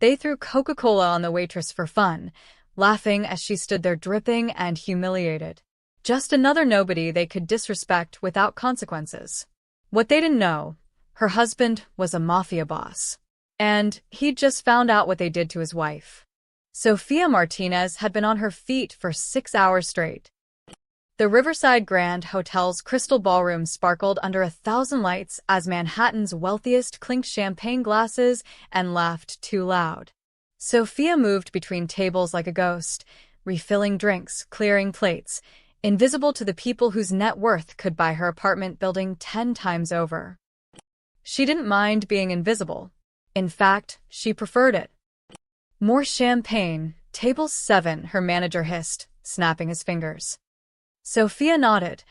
They threw Coca-Cola on the waitress for fun, laughing as she stood there dripping and humiliated. Just another nobody they could disrespect without consequences. What they didn't know, her husband was a mafia boss. And he'd just found out what they did to his wife. Sofia Martinez had been on her feet for 6 hours straight. The Riverside Grand Hotel's crystal ballroom sparkled under 1,000 lights as Manhattan's wealthiest clinked champagne glasses and laughed too loud. Sofia moved between tables like a ghost, refilling drinks, clearing plates, invisible to the people whose net worth could buy her apartment building 10 times over. She didn't mind being invisible. In fact, she preferred it. More champagne, table 7, her manager hissed, snapping his fingers. Sofia nodded,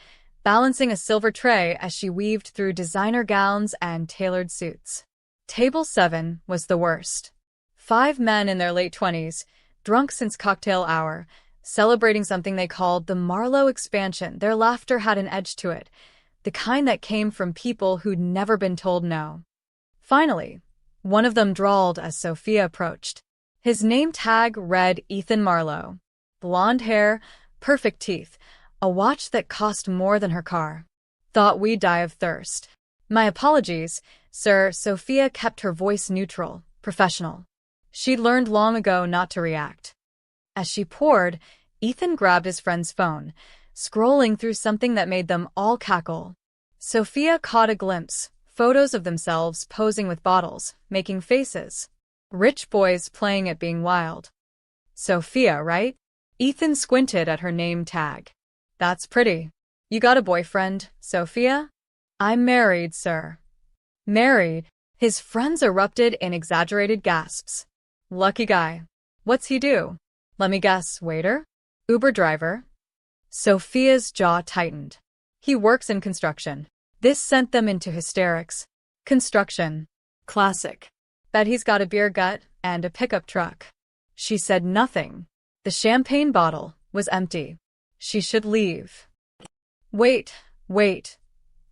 balancing a silver tray as she weaved through designer gowns and tailored suits. Table 7 was the worst. 5 men in their late 20s, drunk since cocktail hour, celebrating something they called the Marlowe expansion. Their laughter had an edge to it, the kind that came from people who'd never been told no. Finally, one of them drawled as Sofia approached. His name tag read Ethan Marlowe. Blonde hair, perfect teeth, a watch that cost more than her car. Thought we'd die of thirst. My apologies, sir. Sofia kept her voice neutral, professional. She'd learned long ago not to react. As she poured, Ethan grabbed his friend's phone, scrolling through something that made them all cackle. Sofia caught a glimpse, photos of themselves posing with bottles, making faces. Rich boys playing at being wild. Sofia, right? Ethan squinted at her name tag. That's pretty. You got a boyfriend, Sofia? I'm married, sir. Married? His friends erupted in exaggerated gasps. Lucky guy. What's he do? Let me guess, waiter? Uber driver? Sofia's jaw tightened. He works in construction. This sent them into hysterics. Construction. Classic. Bet he's got a beer gut and a pickup truck. She said nothing. The champagne bottle was empty. She should leave. Wait.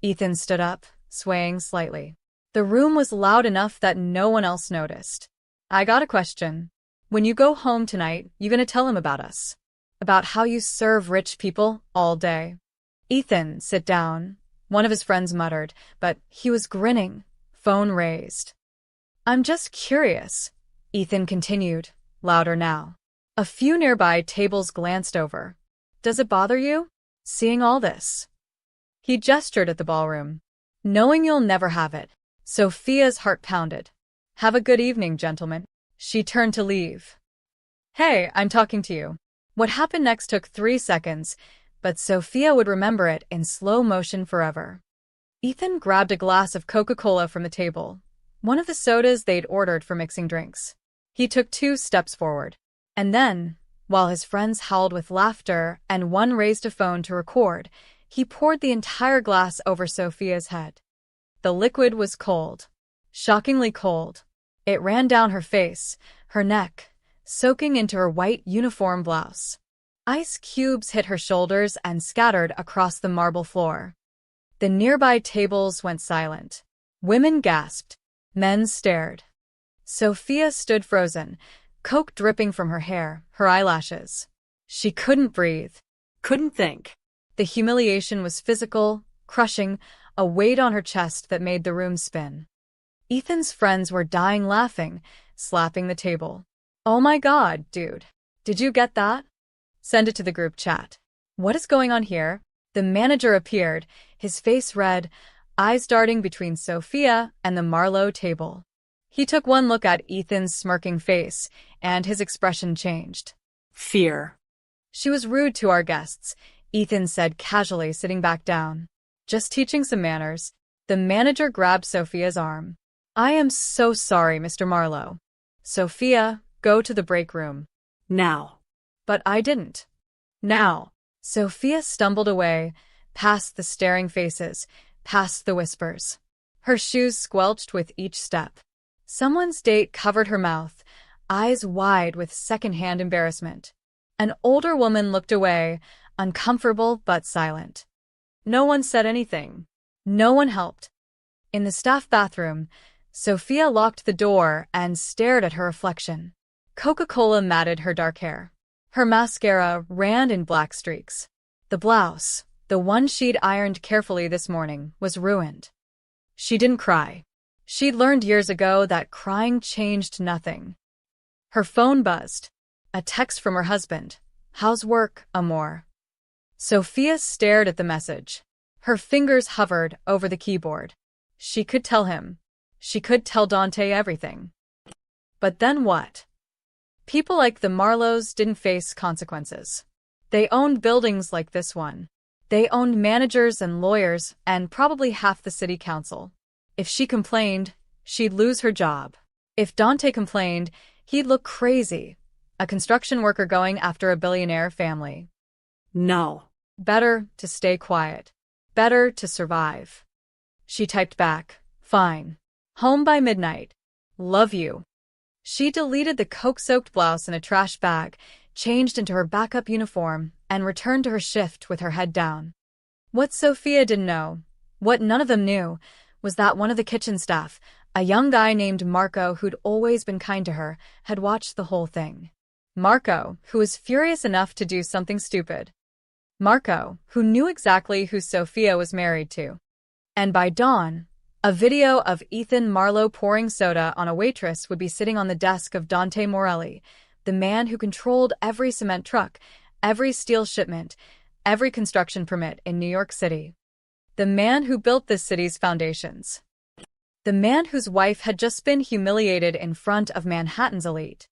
Ethan stood up, swaying slightly. The room was loud enough that no one else noticed. I got a question. When you go home tonight, you gonna tell him about us? About how you serve rich people all day? Ethan, sit down, one of his friends muttered, but he was grinning, phone raised. I'm just curious, Ethan continued, louder now. A few nearby tables glanced over. Does it bother you, seeing all this? He gestured at the ballroom. Knowing you'll never have it. Sofia's heart pounded. Have a good evening, gentlemen. She turned to leave. Hey, I'm talking to you. What happened next took 3 seconds, but Sofia would remember it in slow motion forever. Ethan grabbed a glass of Coca-Cola from the table, one of the sodas they'd ordered for mixing drinks. He took 2 steps forward. And then, while his friends howled with laughter and one raised a phone to record, he poured the entire glass over Sofia's head. The liquid was cold. Shockingly cold. It ran down her face, her neck, soaking into her white uniform blouse. Ice cubes hit her shoulders and scattered across the marble floor. The nearby tables went silent. Women gasped. Men stared. Sofia stood frozen, Coke dripping from her hair, her eyelashes. She couldn't breathe. Couldn't think. The humiliation was physical, crushing, a weight on her chest that made the room spin. Ethan's friends were dying laughing, slapping the table. Oh my God, dude. Did you get that? Send it to the group chat. What is going on here? The manager appeared, his face red, eyes darting between Sofia and the Marlowe table. He took one look at Ethan's smirking face, and his expression changed. Fear. She was rude to our guests, Ethan said casually, sitting back down. Just teaching some manners. The manager grabbed Sofia's arm. I am so sorry, Mr. Marlowe. Sofia, go to the break room. Now. But I didn't. Now. Sofia stumbled away, past the staring faces, past the whispers. Her shoes squelched with each step. Someone's date covered her mouth, eyes wide with secondhand embarrassment. An older woman looked away, uncomfortable but silent. No one said anything. No one helped. In the staff bathroom, Sophia locked the door and stared at her reflection. Coca-Cola matted her dark hair. Her mascara ran in black streaks. The blouse, the one she'd ironed carefully this morning, was ruined. She didn't cry. She'd learned years ago that crying changed nothing. Her phone buzzed. A text from her husband. "How's work, amor?" Sophia stared at the message. Her fingers hovered over the keyboard. She could tell him. She could tell Dante everything. But then what? People like the Marlowes didn't face consequences. They owned buildings like this one. They owned managers and lawyers and probably half the city council. If she complained, she'd lose her job. If Dante complained, he'd look crazy. A construction worker going after a billionaire family. No. Better to stay quiet. Better to survive. She typed back, "Fine. Home by midnight. Love you." She deleted the coke-soaked blouse in a trash bag, changed into her backup uniform, and returned to her shift with her head down. What Sophia didn't know, what none of them knew, was that one of the kitchen staff, a young guy named Marco who'd always been kind to her, had watched the whole thing. Marco, who was furious enough to do something stupid. Marco, who knew exactly who Sophia was married to. And by dawn, a video of Ethan Marlowe pouring soda on a waitress would be sitting on the desk of Dante Morelli, the man who controlled every cement truck, every steel shipment, every construction permit in New York City. The man who built this city's foundations. The man whose wife had just been humiliated in front of Manhattan's elite.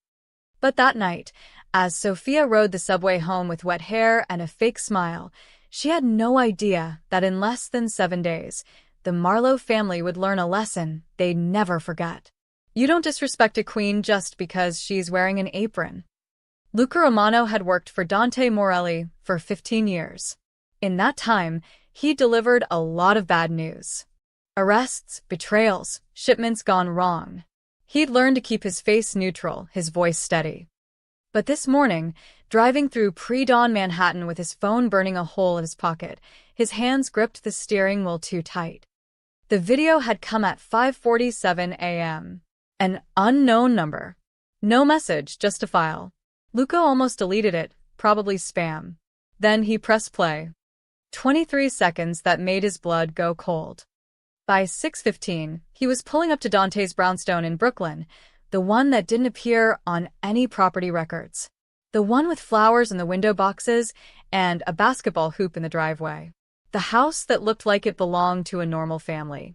But that night, as Sophia rode the subway home with wet hair and a fake smile, she had no idea that in less than 7 days, the Marlowe family would learn a lesson they'd never forget. You don't disrespect a queen just because she's wearing an apron. Luca Romano had worked for Dante Morelli for 15 years. In that time, he delivered a lot of bad news. Arrests, betrayals, shipments gone wrong. He'd learned to keep his face neutral, his voice steady. But this morning, driving through pre-dawn Manhattan with his phone burning a hole in his pocket, his hands gripped the steering wheel too tight. The video had come at 5:47 a.m. An unknown number. No message, just a file. Luca almost deleted it, probably spam. Then he pressed play. 23 seconds that made his blood go cold. By 6:15, he was pulling up to Dante's brownstone in Brooklyn, the one that didn't appear on any property records. The one with flowers in the window boxes and a basketball hoop in the driveway. The house that looked like it belonged to a normal family.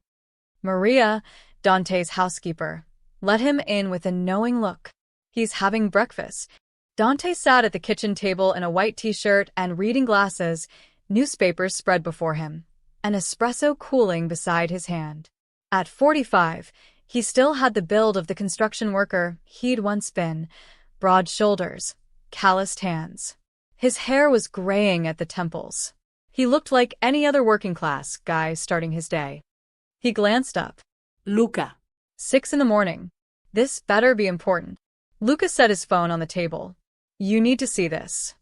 Maria, Dante's housekeeper, let him in with a knowing look. He's having breakfast. Dante sat at the kitchen table in a white t-shirt and reading glasses, newspapers spread before him, an espresso cooling beside his hand. At 45, he still had the build of the construction worker he'd once been, broad shoulders, calloused hands. His hair was graying at the temples. He looked like any other working-class guy starting his day. He glanced up. Luca. 6 a.m. This better be important. Luca set his phone on the table. You need to see this.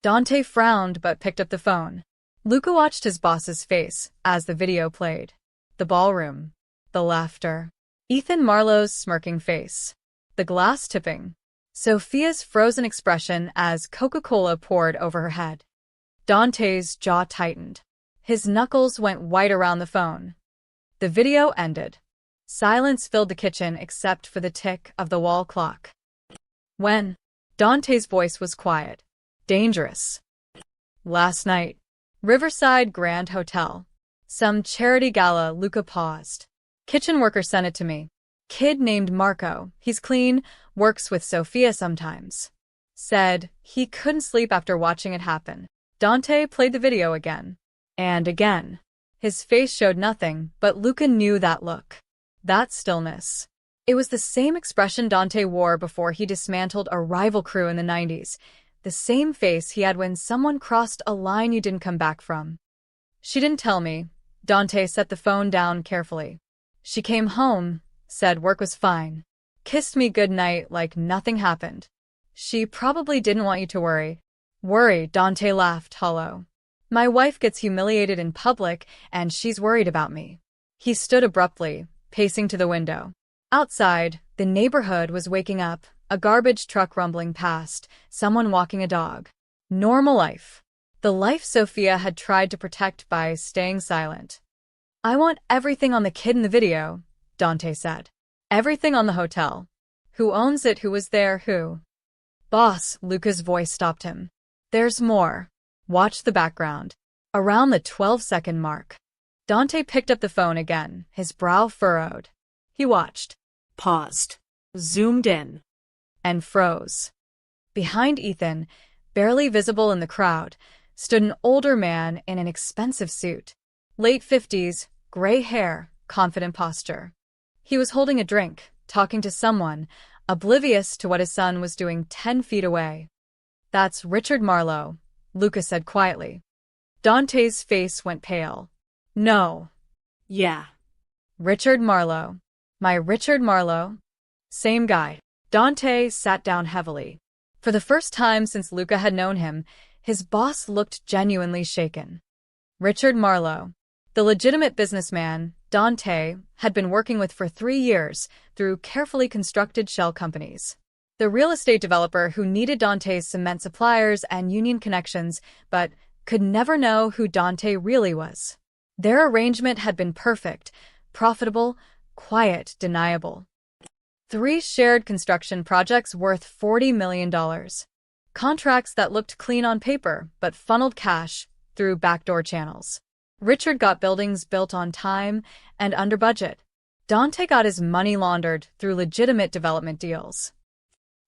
Dante frowned but picked up the phone. Luca watched his boss's face as the video played. The ballroom. The laughter. Ethan Marlowe's smirking face. The glass tipping. Sophia's frozen expression as Coca-Cola poured over her head. Dante's jaw tightened. His knuckles went white around the phone. The video ended. Silence filled the kitchen except for the tick of the wall clock. When? Dante's voice was quiet. Dangerous. Last night. Riverside Grand Hotel. Some charity gala. Luca paused. Kitchen worker sent it to me. Kid named Marco. He's clean, works with Sophia sometimes. Said he couldn't sleep after watching it happen. Dante played the video again. And again. His face showed nothing, but Luca knew that look. That stillness. It was the same expression Dante wore before he dismantled a rival crew in the 90s. The same face he had when someone crossed a line you didn't come back from. She didn't tell me. Dante set the phone down carefully. She came home, said work was fine. Kissed me goodnight like nothing happened. She probably didn't want you to worry. Worry, Dante laughed hollow. My wife gets humiliated in public, and she's worried about me. He stood abruptly, pacing to the window. Outside, the neighborhood was waking up, a garbage truck rumbling past, someone walking a dog. Normal life. The life Sophia had tried to protect by staying silent. I want everything on the kid in the video, Dante said. Everything on the hotel. Who owns it? Who was there? Who? Boss, Luca's voice stopped him. There's more. Watch the background. Around the 12-second mark. Dante picked up the phone again, his brow furrowed. He watched. Paused. Zoomed in. And froze. Behind Ethan, barely visible in the crowd, stood an older man in an expensive suit. Late 50s, gray hair, confident posture. He was holding a drink, talking to someone, oblivious to what his son was doing 10 feet away. That's Richard Marlowe, Luca said quietly. Dante's face went pale. No. Yeah. Richard Marlowe. My Richard Marlowe? Same guy. Dante sat down heavily. For the first time since Luca had known him, his boss looked genuinely shaken. Richard Marlowe, the legitimate businessman Dante had been working with for 3 years through carefully constructed shell companies. The real estate developer who needed Dante's cement suppliers and union connections, but could never know who Dante really was. Their arrangement had been perfect, profitable, quiet, deniable. 3 shared construction projects worth $40 million. Contracts that looked clean on paper, but funneled cash through backdoor channels. Richard got buildings built on time and under budget. Dante got his money laundered through legitimate development deals.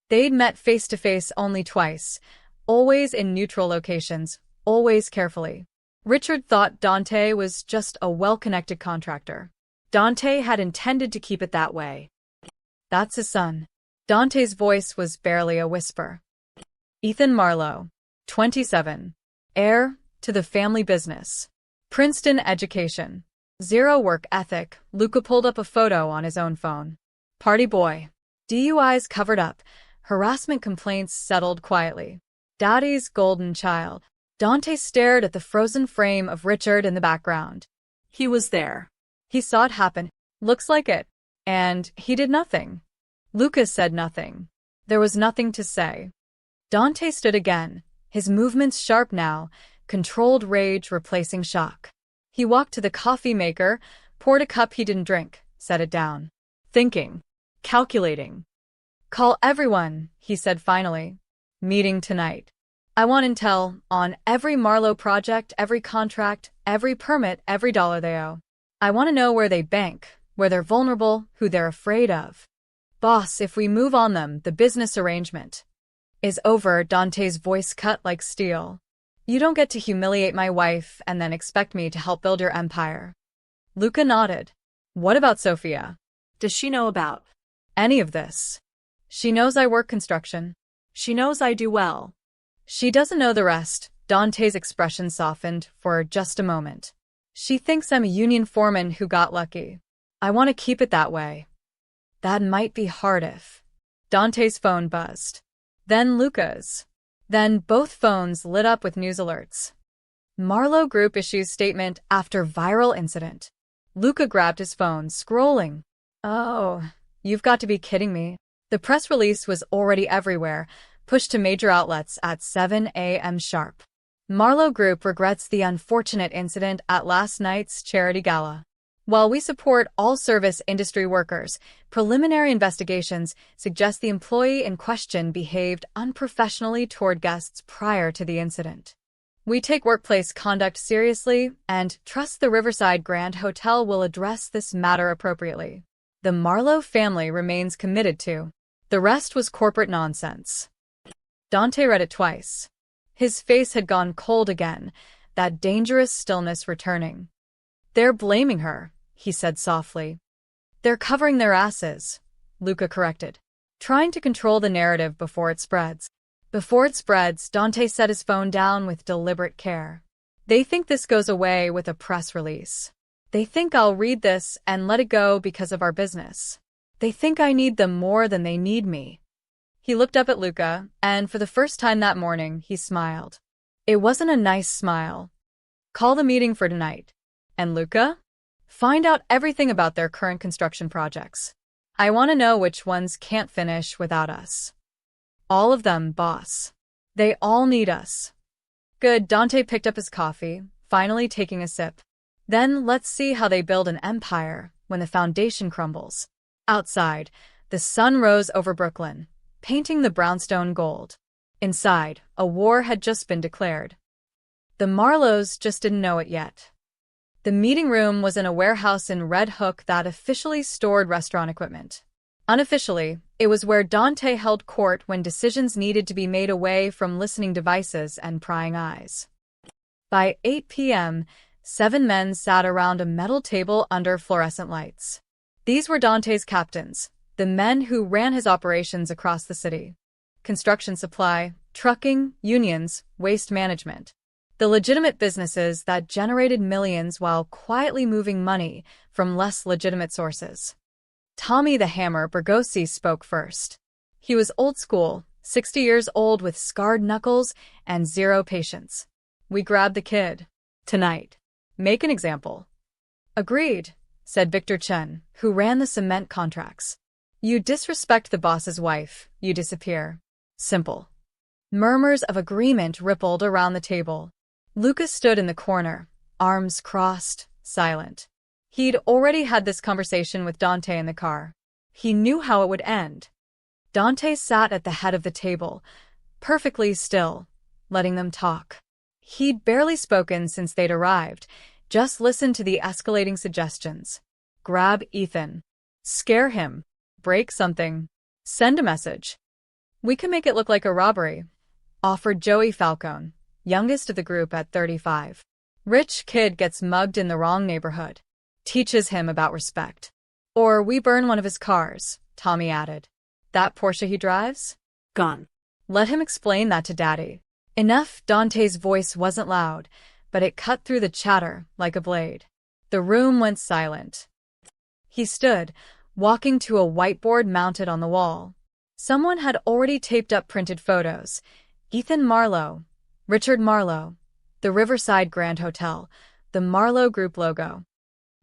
They'd met face-to-face only twice, always in neutral locations, always carefully. Richard thought Dante was just a well-connected contractor. Dante had intended to keep it that way. That's his son. Dante's voice was barely a whisper. Ethan Marlowe, 27, heir to the family business. Princeton education. Zero work ethic. Luca pulled up a photo on his own phone. Party boy. DUIs covered up. Harassment complaints settled quietly. Daddy's golden child. Dante stared at the frozen frame of Richard in the background. He was there. He saw it happen. Looks like it. And he did nothing. Luca said nothing. There was nothing to say. Dante stood again, his movements sharp now, controlled rage replacing shock. He walked to the coffee maker, poured a cup he didn't drink, set it down. Thinking. Calculating. Call everyone, he said finally. Meeting tonight. I want intel on every Marlowe project, every contract, every permit, every dollar they owe. I want to know where they bank, where they're vulnerable, who they're afraid of. Boss, if we move on them, the business arrangement is over. Dante's voice cut like steel. You don't get to humiliate my wife and then expect me to help build your empire. Luca nodded. What about Sophia? Does she know about any of this? She knows I work construction. She knows I do well. She doesn't know the rest. Dante's expression softened for just a moment. She thinks I'm a union foreman who got lucky. I want to keep it that way. That might be hard if... Dante's phone buzzed. Then Luca's. Then both phones lit up with news alerts. Marlowe Group issues statement after viral incident. Luca grabbed his phone, scrolling. Oh, you've got to be kidding me. The press release was already everywhere, pushed to major outlets at 7 a.m. sharp. Marlowe Group regrets the unfortunate incident at last night's charity gala. While we support all service industry workers, preliminary investigations suggest the employee in question behaved unprofessionally toward guests prior to the incident. We take workplace conduct seriously and trust the Riverside Grand Hotel will address this matter appropriately. The Marlowe family remains committed to. The rest was corporate nonsense. Dante read it twice. His face had gone cold again, that dangerous stillness returning. They're blaming her, he said softly. They're covering their asses, Luca corrected. Trying to control the narrative before it spreads. Before it spreads, Dante set his phone down with deliberate care. They think this goes away with a press release. They think I'll read this and let it go because of our business. They think I need them more than they need me. He looked up at Luca, and for the first time that morning, he smiled. It wasn't a nice smile. Call the meeting for tonight. And Luca? Find out everything about their current construction projects. I want to know which ones can't finish without us. All of them, boss. They all need us. Good. Dante picked up his coffee, finally taking a sip. Then let's see how they build an empire when the foundation crumbles. Outside, the sun rose over Brooklyn, painting the brownstone gold. Inside, a war had just been declared. The Marlowes just didn't know it yet. The meeting room was in a warehouse in Red Hook that officially stored restaurant equipment. Unofficially, it was where Dante held court when decisions needed to be made away from listening devices and prying eyes. By 8 p.m., 7 men sat around a metal table under fluorescent lights. These were Dante's captains, the men who ran his operations across the city. Construction supply, trucking, unions, waste management. The legitimate businesses that generated millions while quietly moving money from less legitimate sources. Tommy the Hammer Bergosi spoke first. He was old school, 60 years old with scarred knuckles and zero patience. We grabbed the kid. Tonight. Make an example. Agreed, said Victor Chen, who ran the cement contracts. You disrespect the boss's wife, you disappear. Simple. Murmurs of agreement rippled around the table. Lucas stood in the corner, arms crossed, silent. He'd already had this conversation with Dante in the car. He knew how it would end. Dante sat at the head of the table, perfectly still, letting them talk. He'd barely spoken since they'd arrived, just listened to the escalating suggestions. Grab Ethan. Scare him. Break something. Send a message. We can make it look like a robbery, offered Joey Falcone, youngest of the group at 35. Rich kid gets mugged in the wrong neighborhood. Teaches him about respect. Or we burn one of his cars, Tommy added. That Porsche he drives? Gone. Let him explain that to Daddy. Enough. Dante's voice wasn't loud, but it cut through the chatter like a blade. The room went silent. He stood, walking to a whiteboard mounted on the wall. Someone had already taped up printed photos. Ethan Marlowe, Richard Marlowe, the Riverside Grand Hotel, the Marlowe Group logo.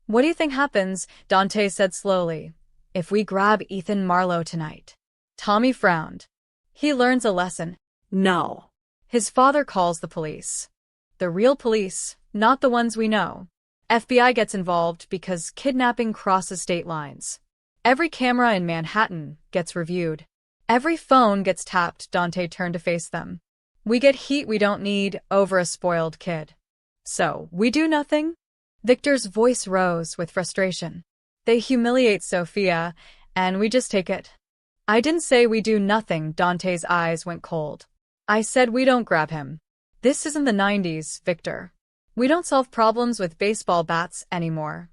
What do you think happens, Dante said slowly, if we grab Ethan Marlowe tonight? Tommy frowned. He learns a lesson. No. His father calls the police. The real police, not the ones we know. FBI gets involved because kidnapping crosses state lines. Every camera in Manhattan gets reviewed. Every phone gets tapped. Dante turned to face them. We get heat we don't need over a spoiled kid. So, we do nothing? Victor's voice rose with frustration. They humiliate Sophia, and we just take it. I didn't say we do nothing. Dante's eyes went cold. I said we don't grab him. This isn't the 90s, Victor. We don't solve problems with baseball bats anymore.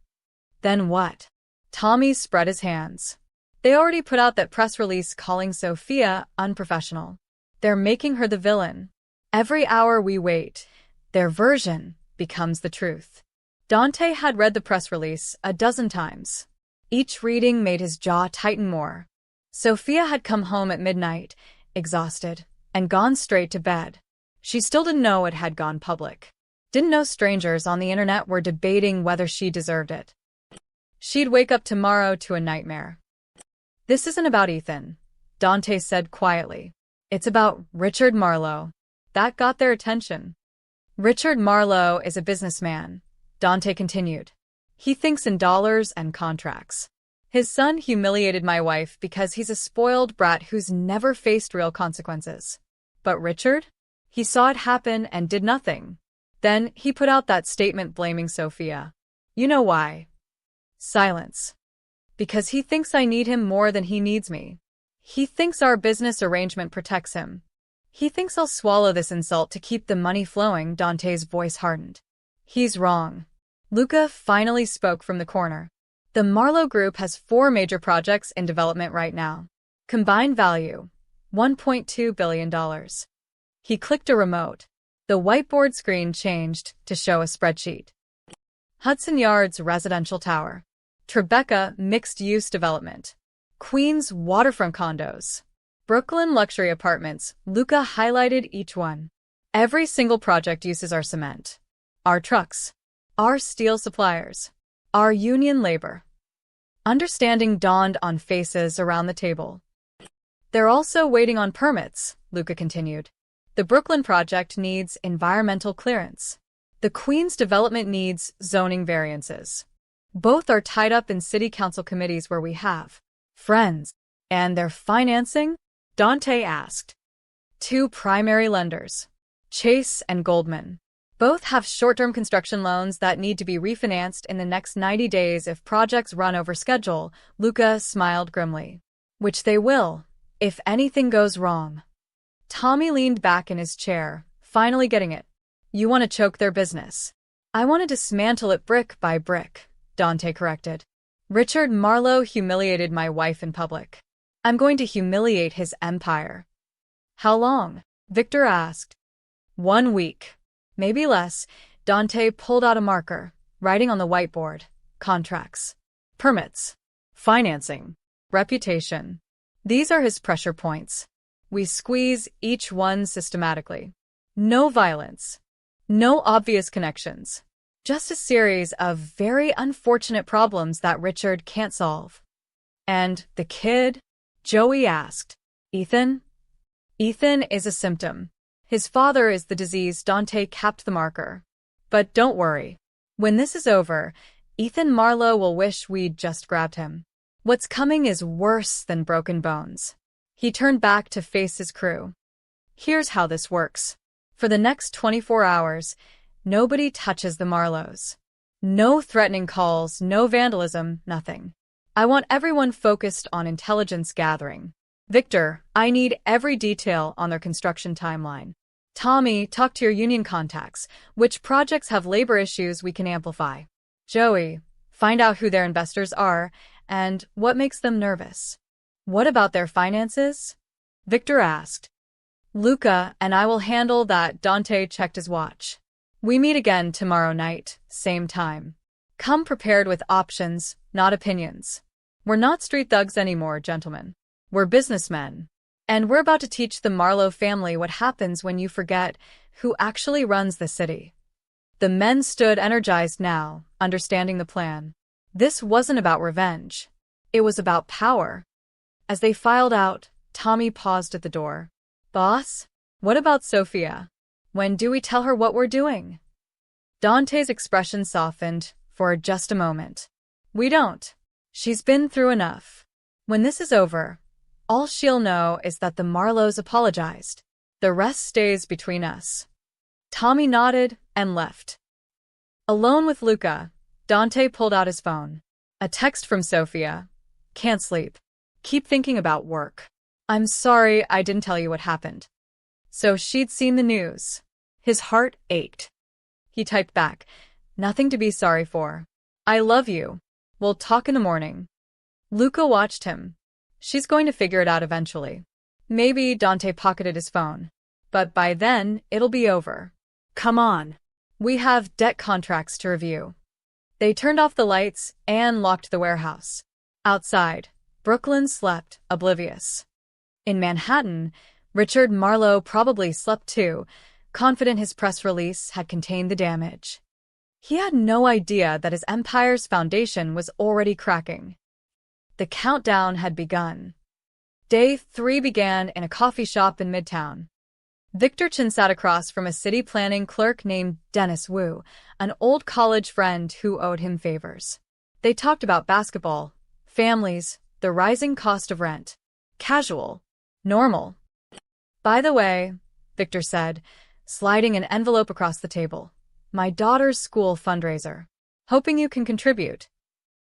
Then what? Tommy spread his hands. They already put out that press release calling Sophia unprofessional. They're making her the villain. Every hour we wait, their version becomes the truth. Dante had read the press release a dozen times. Each reading made his jaw tighten more. Sophia had come home at midnight, exhausted, and gone straight to bed. She still didn't know it had gone public. Didn't know strangers on the internet were debating whether she deserved it. She'd wake up tomorrow to a nightmare. This isn't about Ethan, Dante said quietly. It's about Richard Marlowe. That got their attention. Richard Marlowe is a businessman, Dante continued. He thinks in dollars and contracts. His son humiliated my wife because he's a spoiled brat who's never faced real consequences. But Richard? He saw it happen and did nothing. Then he put out that statement blaming Sophia. You know why? Silence. Because he thinks I need him more than he needs me. He thinks our business arrangement protects him. He thinks I'll swallow this insult to keep the money flowing. Dante's voice hardened. He's wrong. Luca finally spoke from the corner. The Marlowe Group has 4 major projects in development right now. Combined value, $1.2 billion. He clicked a remote. The whiteboard screen changed to show a spreadsheet. Hudson Yards Residential Tower. Tribeca Mixed-Use Development. Queens Waterfront Condos. Brooklyn Luxury Apartments. Luca highlighted each one. Every single project uses our cement, our trucks, our steel suppliers, our union labor. Understanding dawned on faces around the table. They're also waiting on permits, Luca continued. The Brooklyn project needs environmental clearance. The Queens development needs zoning variances. Both are tied up in city council committees where we have friends. And their financing? Dante asked. Two primary lenders, Chase and Goldman. Both have short-term construction loans that need to be refinanced in the next 90 days if projects run over schedule, Luca smiled grimly. Which they will, if anything goes wrong. Tommy leaned back in his chair, finally getting it. You want to choke their business. I want to dismantle it brick by brick, Dante corrected. Richard Marlowe humiliated my wife in public. I'm going to humiliate his empire. How long? Victor asked. 1 week. Maybe less. Dante pulled out a marker, writing on the whiteboard. Contracts. Permits. Financing. Reputation. These are his pressure points. We squeeze each one systematically. No violence. No obvious connections. Just a series of very unfortunate problems that Richard can't solve. And the kid? Joey asked. Ethan? Ethan is a symptom. His father is the disease. Dante capped the marker. But don't worry. When this is over, Ethan Marlowe will wish we'd just grabbed him. What's coming is worse than broken bones. He turned back to face his crew. Here's how this works. For the next 24 hours, nobody touches the Marlowes. No threatening calls, no vandalism, nothing. I want everyone focused on intelligence gathering. Victor, I need every detail on their construction timeline. Tommy, talk to your union contacts. Which projects have labor issues we can amplify? Joey, find out who their investors are and what makes them nervous. What about their finances? Victor asked. Luca and I will handle that. Dante checked his watch. We meet again tomorrow night, same time. Come prepared with options, not opinions. We're not street thugs anymore, gentlemen. We're businessmen. And we're about to teach the Marlowe family what happens when you forget who actually runs the city. The men stood energized now, understanding the plan. This wasn't about revenge. It was about power. As they filed out, Tommy paused at the door. Boss? What about Sophia? When do we tell her what we're doing? Dante's expression softened for just a moment. We don't. She's been through enough. When this is over, all she'll know is that the Marlowes apologized. The rest stays between us. Tommy nodded and left. Alone with Luca, Dante pulled out his phone. A text from Sophia. Can't sleep. Keep thinking about work. I'm sorry I didn't tell you what happened. So she'd seen the news. His heart ached. He typed back. Nothing to be sorry for. I love you. We'll talk in the morning. Luca watched him. She's going to figure it out eventually. Maybe Dante pocketed his phone. But by then, it'll be over. Come on. We have debt contracts to review. They turned off the lights and locked the warehouse. Outside, Brooklyn slept, oblivious. In Manhattan, Richard Marlowe probably slept too, confident his press release had contained the damage. He had no idea that his empire's foundation was already cracking. The countdown had begun. Day 3 began in a coffee shop in Midtown. Victor Chin sat across from a city planning clerk named Dennis Wu, an old college friend who owed him favors. They talked about basketball, families, the rising cost of rent. Casual. Normal. By the way, Victor said, sliding an envelope across the table. My daughter's school fundraiser. Hoping you can contribute.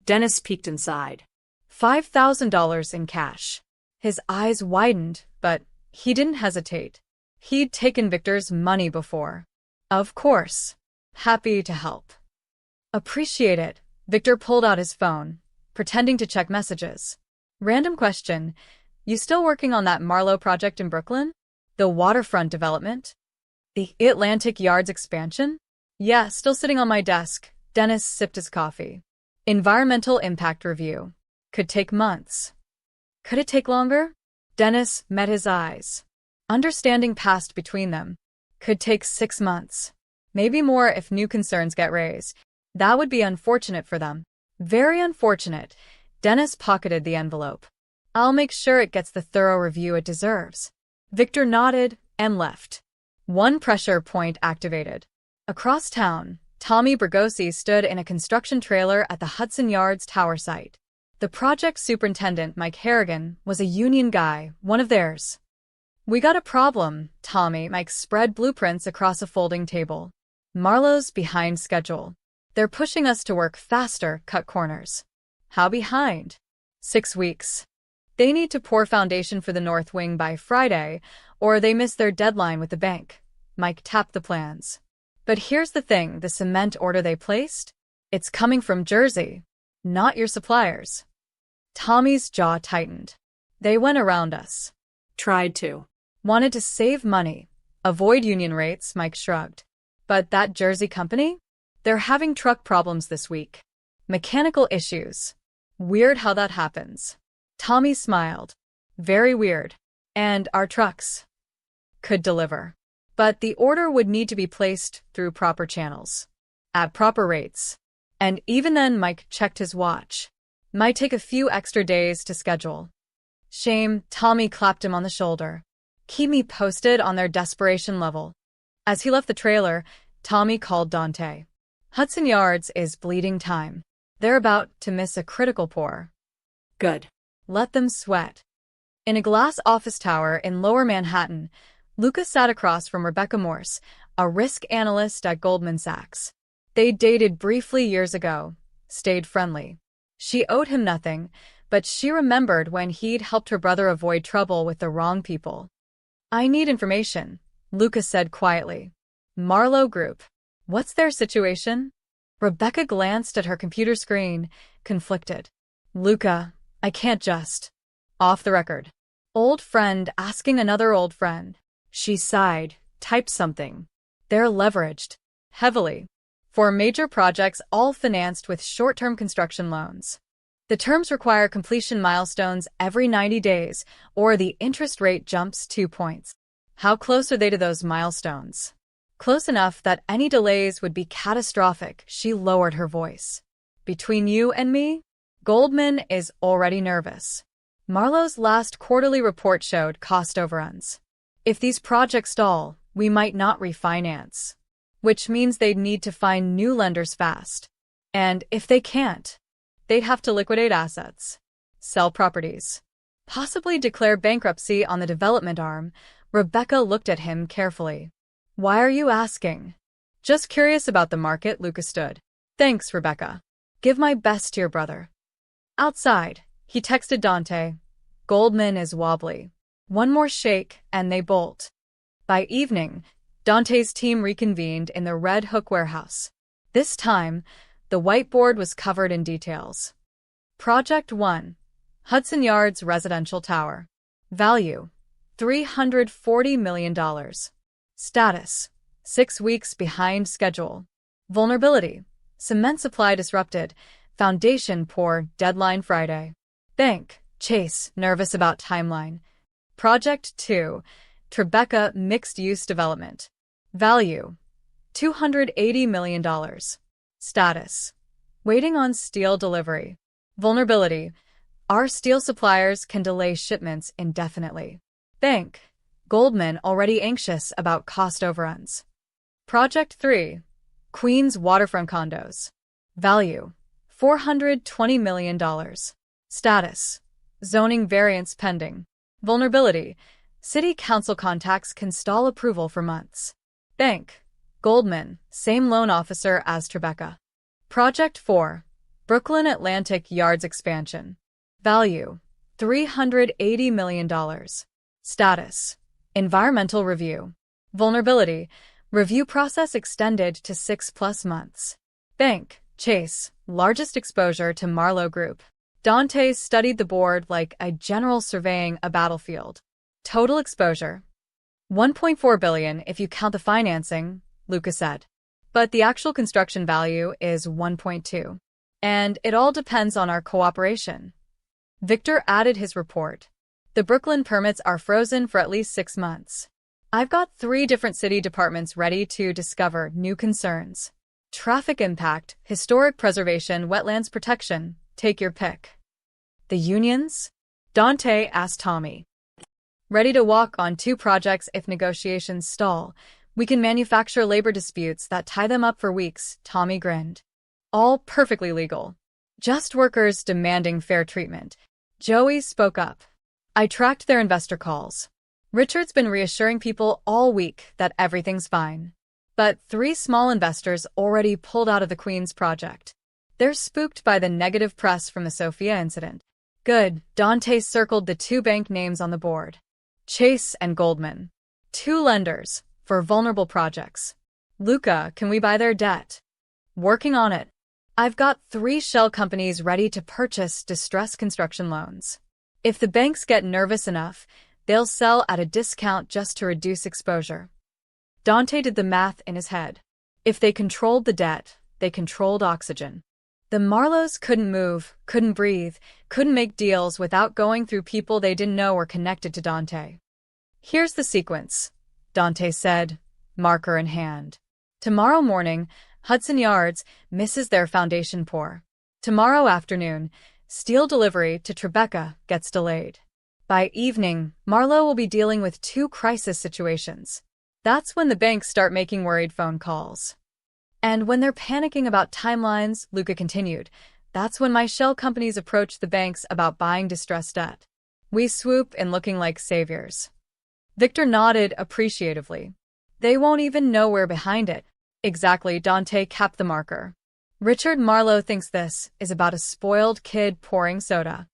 Dennis peeked inside. $5,000 in cash. His eyes widened, but he didn't hesitate. He'd taken Victor's money before. Of course. Happy to help. Appreciate it. Victor pulled out his phone, pretending to check messages. Random question. You still working on that Marlowe project in Brooklyn? The waterfront development? The Atlantic Yards expansion? Yeah, still sitting on my desk. Dennis sipped his coffee. Environmental impact review. Could take months. Could it take longer? Dennis met his eyes. Understanding passed between them. Could take 6 months. Maybe more if new concerns get raised. That would be unfortunate for them. Very unfortunate. Dennis pocketed the envelope. I'll make sure it gets the thorough review it deserves. Victor nodded and left. One pressure point activated. Across town, Tommy Bergosi stood in a construction trailer at the Hudson Yards tower site. The project superintendent, Mike Harrigan, was a union guy, one of theirs. We got a problem, Tommy. Mike spread blueprints across a folding table. Marlowe's behind schedule. They're pushing us to work faster, cut corners. How behind? 6 weeks. They need to pour foundation for the north wing by Friday, or they miss their deadline with the bank. Mike tapped the plans. But here's the thing, the cement order they placed? It's coming from Jersey, not your suppliers. Tommy's jaw tightened. They went around us. Tried to. Wanted to save money. Avoid union rates, Mike shrugged. But that Jersey company? They're having truck problems this week. Mechanical issues. Weird how that happens. Tommy smiled. Very weird. And our trucks could deliver. But the order would need to be placed through proper channels. At proper rates. And even then, Mike checked his watch. Might take a few extra days to schedule. Shame, Tommy clapped him on the shoulder. Keep me posted on their desperation level. As he left the trailer, Tommy called Dante. Hudson Yards is bleeding time. They're about to miss a critical pour. Good. Let them sweat. In a glass office tower in Lower Manhattan, Lucas sat across from Rebecca Morse, a risk analyst at Goldman Sachs. They dated briefly years ago, stayed friendly. She owed him nothing, but she remembered when he'd helped her brother avoid trouble with the wrong people. I need information, Lucas said quietly. Marlowe Group. What's their situation? Rebecca glanced at her computer screen, conflicted. Luca, I can't just. Off the record. Old friend asking another old friend. She sighed, typed something. They're leveraged. Heavily. For major projects all financed with short-term construction loans. The terms require completion milestones every 90 days, or the interest rate jumps 2 points. How close are they to those milestones? Close enough that any delays would be catastrophic, she lowered her voice. Between you and me, Goldman is already nervous. Marlowe's last quarterly report showed cost overruns. If these projects stall, we might not refinance. Which means they'd need to find new lenders fast. And if they can't, they'd have to liquidate assets, sell properties, possibly declare bankruptcy on the development arm. Rebecca looked at him carefully. Why are you asking? Just curious about the market, Lucas stood. Thanks, Rebecca. Give my best to your brother. Outside, he texted Dante. Goldman is wobbly. One more shake, and they bolt. By evening, Dante's team reconvened in the Red Hook warehouse. This time, the whiteboard was covered in details. Project 1. Hudson Yards Residential Tower. Value: $340 million. Status: 6 weeks behind schedule. Vulnerability: cement supply disrupted. Foundation pour, deadline Friday. Bank: Chase, nervous about timeline. Project 2. Tribeca Mixed-Use Development. Value: $280 million. Status: waiting on steel delivery. Vulnerability: our steel suppliers can delay shipments indefinitely. Bank: Goldman already anxious about cost overruns. Project 3. Queens Waterfront Condos. Value: $420 million. Status: zoning variance pending. Vulnerability: city council contacts can stall approval for months. Bank: Goldman, same loan officer as Tribeca. Project 4. Brooklyn Atlantic Yards Expansion. Value: $380 million. Status: environmental review. Vulnerability: review process extended to 6+ months. Bank: Chase, largest exposure to Marlowe Group. Dante studied the board like a general surveying a battlefield. Total exposure: $1.4 billion if you count the financing, Lucas said. But the actual construction value is $1.2. And it all depends on our cooperation. Victor added his report. The Brooklyn permits are frozen for at least 6 months. I've got 3 different city departments ready to discover new concerns. Traffic impact, historic preservation, wetlands protection, take your pick. The unions? Dante asked Tommy. Ready to walk on 2 projects if negotiations stall. We can manufacture labor disputes that tie them up for weeks, Tommy grinned. All perfectly legal. Just workers demanding fair treatment. Joey spoke up. I tracked their investor calls. Richard's been reassuring people all week that everything's fine. But 3 small investors already pulled out of the Queen's project. They're spooked by the negative press from the Sophia incident. Good, Dante circled the 2 bank names on the board. Chase and Goldman. 2 lenders, for vulnerable projects. Luca, can we buy their debt? Working on it. I've got 3 shell companies ready to purchase distressed construction loans. If the banks get nervous enough, they'll sell at a discount just to reduce exposure. Dante did the math in his head. If they controlled the debt, they controlled oxygen. The Marlows couldn't move, couldn't breathe, couldn't make deals without going through people they didn't know were connected to Dante. Here's the sequence, Dante said, marker in hand. Tomorrow morning, Hudson Yards misses their foundation pour. Tomorrow afternoon, steel delivery to Tribeca gets delayed. By evening, Marlowe will be dealing with 2 crisis situations. That's when the banks start making worried phone calls. And when they're panicking about timelines, Luca continued, that's when my shell companies approach the banks about buying distressed debt. We swoop in looking like saviors. Victor nodded appreciatively. They won't even know we're behind it. Exactly, Dante capped the marker. Richard Marlowe thinks this is about a spoiled kid pouring soda.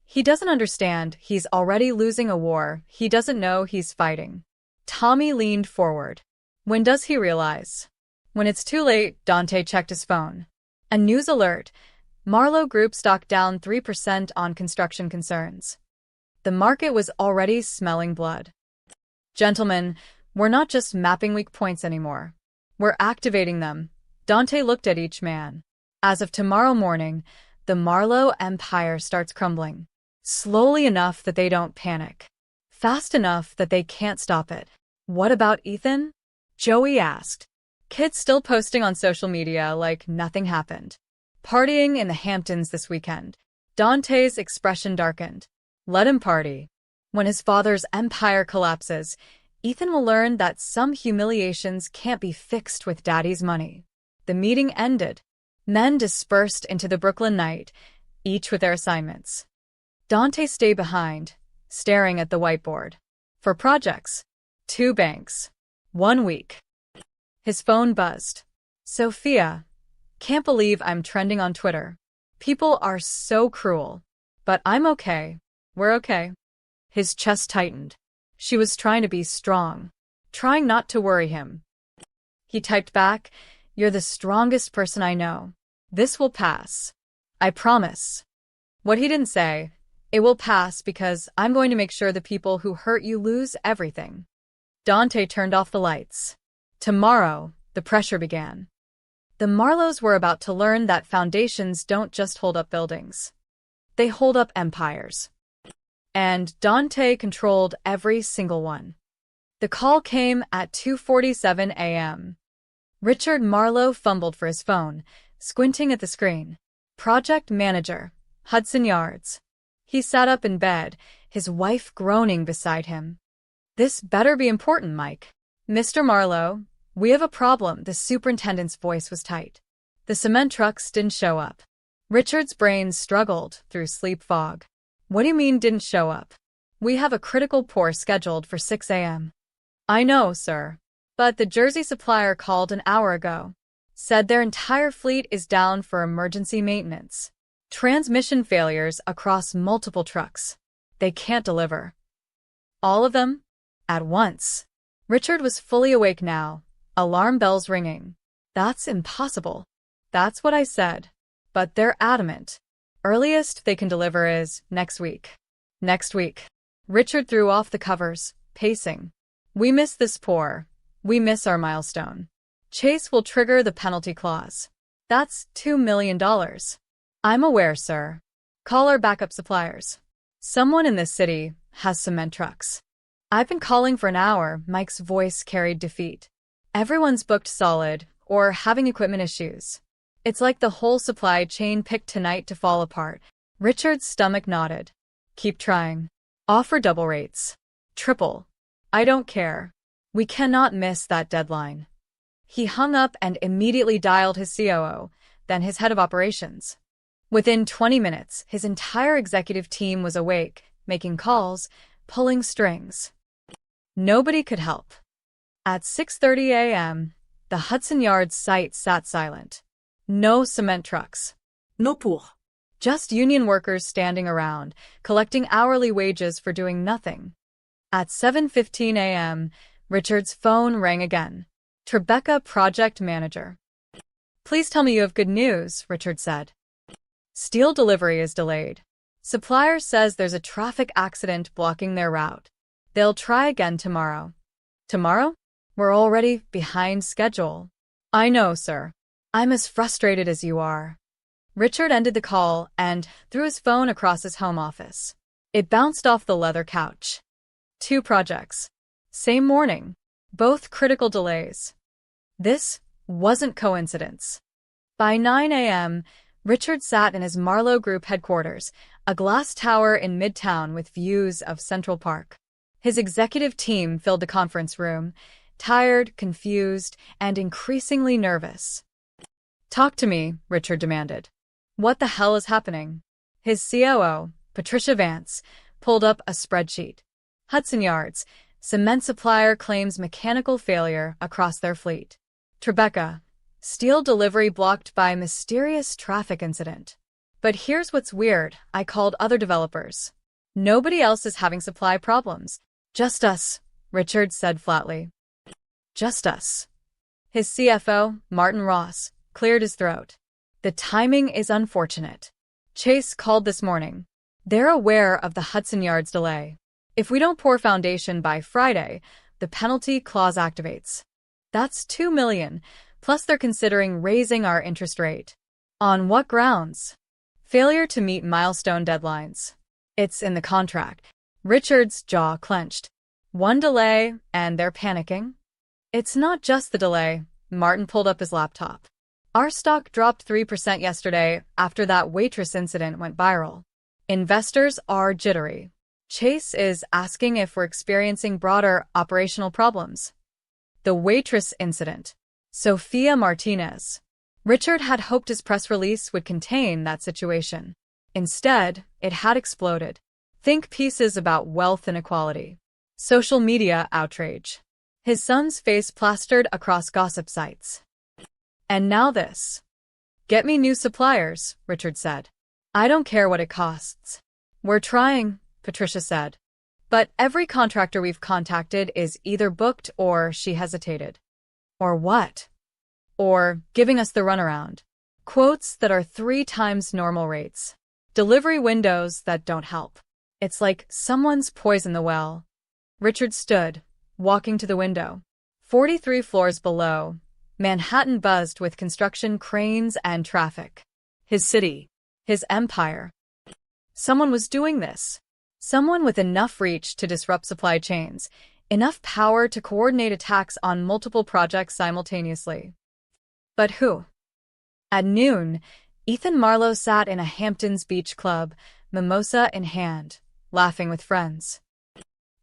He doesn't understand he's already losing a war he doesn't know he's fighting. Tommy leaned forward. When does he realize? When it's too late, Dante checked his phone. A news alert. Marlowe Group stock down 3% on construction concerns. The market was already smelling blood. Gentlemen, we're not just mapping weak points anymore. We're activating them. Dante looked at each man. As of tomorrow morning, the Marlowe empire starts crumbling. Slowly enough that they don't panic. Fast enough that they can't stop it. What about Ethan? Joey asked. Kid's still posting on social media like nothing happened. Partying in the Hamptons this weekend. Dante's expression darkened. Let him party. When his father's empire collapses, Ethan will learn that some humiliations can't be fixed with daddy's money. The meeting ended. Men dispersed into the Brooklyn night, each with their assignments. Dante stayed behind, staring at the whiteboard. For projects, 2 banks, 1 week. His phone buzzed. Sophia, can't believe I'm trending on Twitter. People are so cruel. But I'm okay. We're okay. His chest tightened. She was trying to be strong, trying not to worry him. He typed back, you're the strongest person I know. This will pass. I promise. What he didn't say, it will pass because I'm going to make sure the people who hurt you lose everything. Dante turned off the lights. Tomorrow, the pressure began. The Marlows were about to learn that foundations don't just hold up buildings. They hold up empires. And Dante controlled every single one. The call came at 2:47 a.m. Richard Marlowe fumbled for his phone, squinting at the screen. Project manager, Hudson Yards. He sat up in bed, his wife groaning beside him. This better be important, Mike. Mr. Marlowe, we have a problem. The superintendent's voice was tight. The cement trucks didn't show up. Richard's brain struggled through sleep fog. What do you mean didn't show up? We have a critical pour scheduled for 6 a.m. I know, sir. But the Jersey supplier called an hour ago. Said their entire fleet is down for emergency maintenance. Transmission failures across multiple trucks. They can't deliver. All of them? At once. Richard was fully awake now. Alarm bells ringing. That's impossible. That's what I said. But they're adamant. Earliest they can deliver is next week. Next week. Richard threw off the covers, pacing. We miss this pour. We miss our milestone. Chase will trigger the penalty clause. That's $2 million. I'm aware, sir. Call our backup suppliers. Someone in this city has cement trucks. I've been calling for an hour. Mike's voice carried defeat. Everyone's booked solid or having equipment issues. It's like the whole supply chain picked tonight to fall apart. Richard's stomach nodded. Keep trying. Offer double rates. Triple. I don't care. We cannot miss that deadline. He hung up and immediately dialed his COO, then his head of operations. Within 20 minutes, his entire executive team was awake, making calls, pulling strings. Nobody could help. At 6:30 a.m., the Hudson Yards site sat silent. No cement trucks. No pour. Just union workers standing around, collecting hourly wages for doing nothing. At 7:15 a.m., Richard's phone rang again. Tribeca, project manager. Please tell me you have good news, Richard said. Steel delivery is delayed. Supplier says there's a traffic accident blocking their route. They'll try again tomorrow. Tomorrow? We're already behind schedule. I know, sir. I'm as frustrated as you are. Richard ended the call and threw his phone across his home office. It bounced off the leather couch. 2 projects. Same morning. Both critical delays. This wasn't coincidence. By 9 a.m., Richard sat in his Marlowe Group headquarters, a glass tower in Midtown with views of Central Park. His executive team filled the conference room, tired, confused, and increasingly nervous. Talk to me, Richard demanded. What the hell is happening? His COO, Patricia Vance, pulled up a spreadsheet. Hudson Yards, cement supplier claims mechanical failure across their fleet. Tribeca, steel delivery blocked by mysterious traffic incident. But here's what's weird, I called other developers. Nobody else is having supply problems. Just us, Richard said flatly. Just us. His CFO, Martin Ross, cleared his throat. The timing is unfortunate. Chase called this morning. They're aware of the Hudson Yards delay. If we don't pour foundation by Friday, the penalty clause activates. That's $2 million, plus they're considering raising our interest rate. On what grounds? Failure to meet milestone deadlines. It's in the contract. Richard's jaw clenched. One delay, and they're panicking? It's not just the delay. Martin pulled up his laptop. Our stock dropped 3% yesterday after that Waitress incident went viral. Investors are jittery. Chase is asking if we're experiencing broader operational problems. The Waitress incident. Sophia Martinez. Richard had hoped his press release would contain that situation. Instead, it had exploded. Think pieces about wealth inequality. Social media outrage. His son's face plastered across gossip sites. And now this. Get me new suppliers, Richard said. I don't care what it costs. We're trying, Patricia said. But every contractor we've contacted is either booked or she hesitated. Or what? Or giving us the runaround. Quotes that are 3 times normal rates. Delivery windows that don't help. It's like someone's poisoned the well. Richard stood, walking to the window. 43 floors below, Manhattan buzzed with construction cranes and traffic. His city. His empire. Someone was doing this. Someone with enough reach to disrupt supply chains, enough power to coordinate attacks on multiple projects simultaneously. But who? At noon, Ethan Marlowe sat in a Hamptons Beach club, mimosa in hand, laughing with friends.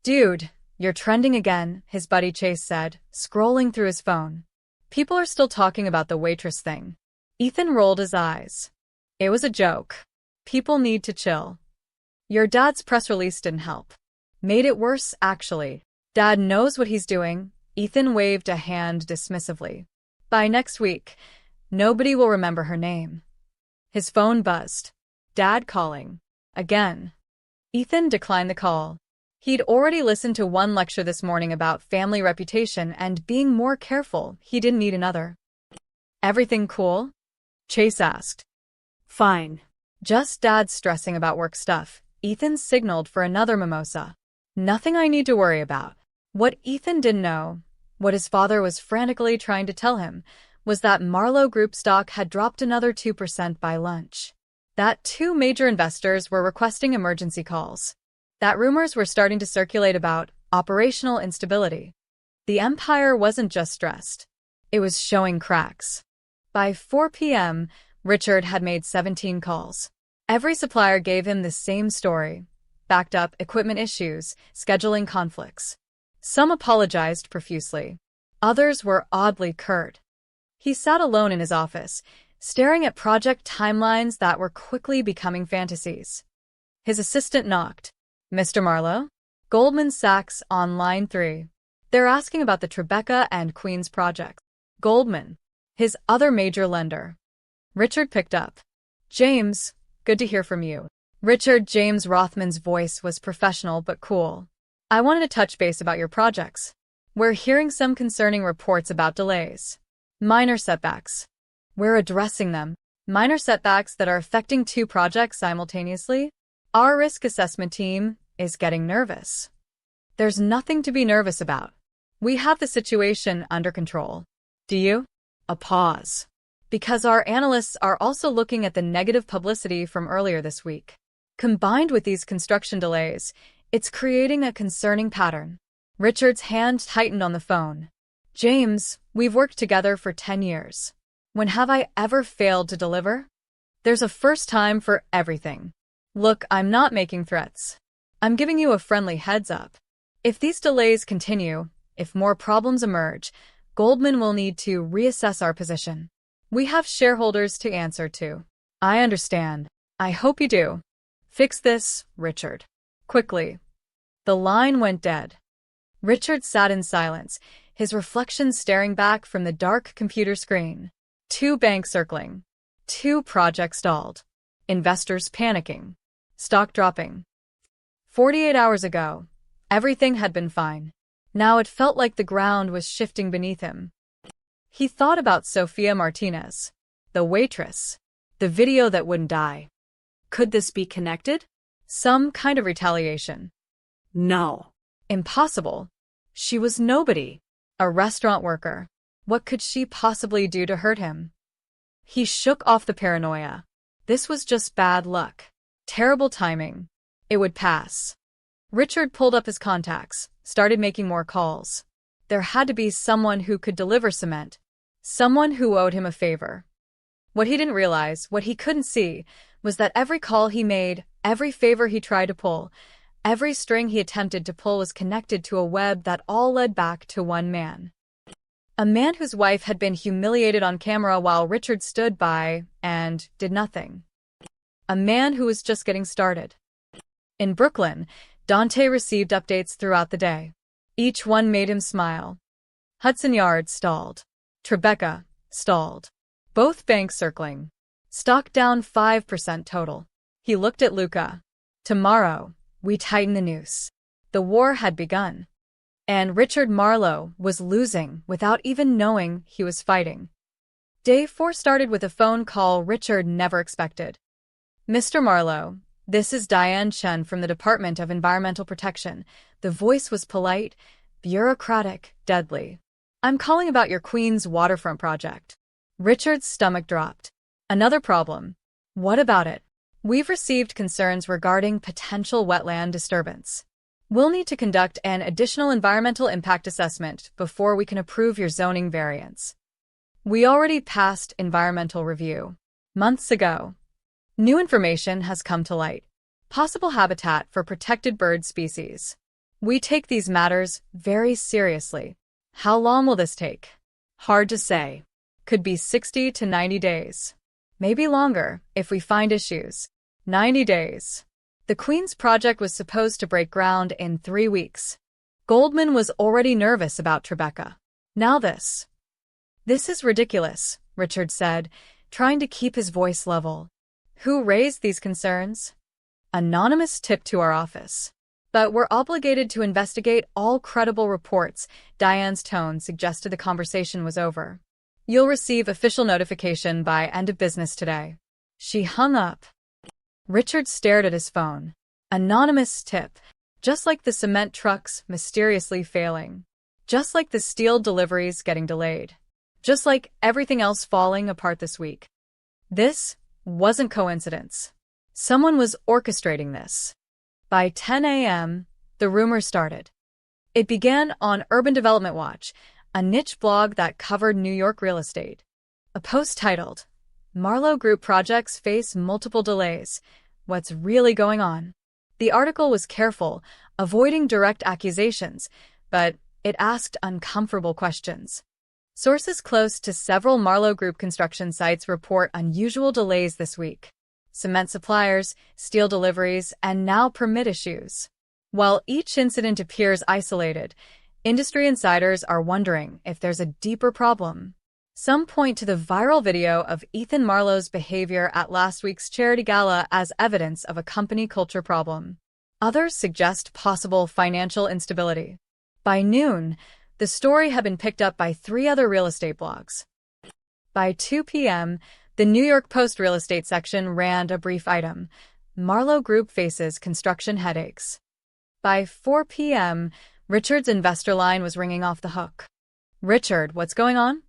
Dude, you're trending again, his buddy Chase said, scrolling through his phone. People are still talking about the Waitress thing. Ethan rolled his eyes. It was a joke. People need to chill. Your dad's press release didn't help. Made it worse, actually. Dad knows what he's doing. Ethan waved a hand dismissively. By next week, nobody will remember her name. His phone buzzed. Dad calling. Again. Ethan declined the call. He'd already listened to one lecture this morning about family reputation and being more careful. He didn't need another. Everything cool? Chase asked. Fine. Just Dad stressing about work stuff. Ethan signaled for another mimosa. Nothing I need to worry about. What Ethan didn't know, what his father was frantically trying to tell him, was that Marlowe Group stock had dropped another 2% by lunch. That 2 major investors were requesting emergency calls. That rumors were starting to circulate about operational instability. The empire wasn't just stressed. It was showing cracks. By 4 p.m., Richard had made 17 calls. Every supplier gave him the same story: backed up equipment issues, scheduling conflicts. Some apologized profusely. Others were oddly curt. He sat alone in his office, staring at project timelines that were quickly becoming fantasies. His assistant knocked. "Mr. Marlowe? Goldman Sachs on line 3. They're asking about the Tribeca and Queens projects." Goldman, his other major lender. Richard picked up. "James, good to hear from you." Richard James Rothman's voice was professional but cool. "I wanted to touch base about your projects. We're hearing some concerning reports about delays. Minor setbacks. We're addressing them. Minor setbacks that are affecting 2 projects simultaneously? Our risk assessment team is getting nervous." "There's nothing to be nervous about. We have the situation under control." "Do you?" A pause. "Because our analysts are also looking at the negative publicity from earlier this week. Combined with these construction delays, it's creating a concerning pattern." Richard's hand tightened on the phone. "James, we've worked together for 10 years. When have I ever failed to deliver? There's a first time for everything. Look, I'm not making threats. I'm giving you a friendly heads up. If these delays continue, if more problems emerge, Goldman will need to reassess our position. We have shareholders to answer to." "I understand. I hope you do. Fix this, Richard. Quickly." The line went dead. Richard sat in silence, his reflection staring back from the dark computer screen. 2 banks circling. 2 projects stalled. Investors panicking. Stock dropping. 48 hours ago, everything had been fine. Now it felt like the ground was shifting beneath him. He thought about Sophia Martinez, the waitress, the video that wouldn't die. Could this be connected? Some kind of retaliation? No. Impossible. She was nobody. A restaurant worker. What could she possibly do to hurt him? He shook off the paranoia. This was just bad luck. Terrible timing. It would pass. Richard pulled up his contacts, started making more calls. There had to be someone who could deliver cement. Someone who owed him a favor. What he didn't realize, what he couldn't see, was that every call he made, every favor he tried to pull, every string he attempted to pull was connected to a web that all led back to one man. A man whose wife had been humiliated on camera while Richard stood by and did nothing. A man who was just getting started. In Brooklyn, Dante received updates throughout the day. Each one made him smile. Hudson Yards stalled. Tribeca stalled. Both banks circling. Stock down 5% total. He looked at Luca. Tomorrow, we tighten the noose. The war had begun. And Richard Marlowe was losing without even knowing he was fighting. Day 4 started with a phone call Richard never expected. "Mr. Marlowe, this is Diane Chen from the Department of Environmental Protection." The voice was polite, bureaucratic, deadly. "I'm calling about your Queens waterfront project." Richard's stomach dropped. "Another problem." "What about it?" "We've received concerns regarding potential wetland disturbance. We'll need to conduct an additional environmental impact assessment before we can approve your zoning variance. We already passed environmental review months ago. New information has come to light. Possible habitat for protected bird species. We take these matters very seriously." "How long will this take?" "Hard to say. Could be 60 to 90 days. Maybe longer if we find issues." 90 days. The Queens project was supposed to break ground in 3 weeks. Goldman was already nervous about Tribeca. Now this. "This is ridiculous," Richard said, trying to keep his voice level. "Who raised these concerns?" "Anonymous tip to our office. But we're obligated to investigate all credible reports." Diane's tone suggested the conversation was over. "You'll receive official notification by end of business today." She hung up. Richard stared at his phone. Anonymous tip. Just like the cement trucks mysteriously failing. Just like the steel deliveries getting delayed. Just like everything else falling apart this week. This wasn't coincidence. Someone was orchestrating this. By 10 a.m., the rumors started. It began on Urban Development Watch, a niche blog that covered New York real estate. A post titled, "Marlowe Group projects face multiple delays. what's really going on. The article was careful, avoiding direct accusations, but it asked uncomfortable questions. Sources close to several Marlowe Group construction sites report unusual delays this week. Cement suppliers, steel deliveries, and now permit issues. While each incident appears isolated, industry insiders are wondering if there's a deeper problem. Some point to the viral video of Ethan Marlowe's behavior at last week's charity gala as evidence of a company culture problem. Others suggest possible financial instability. By noon, the story had been picked up by 3 other real estate blogs. By 2 p.m., the New York Post real estate section ran a brief item: Marlowe Group faces construction headaches. By 4 p.m., Richard's investor line was ringing off the hook. Richard, what's going on?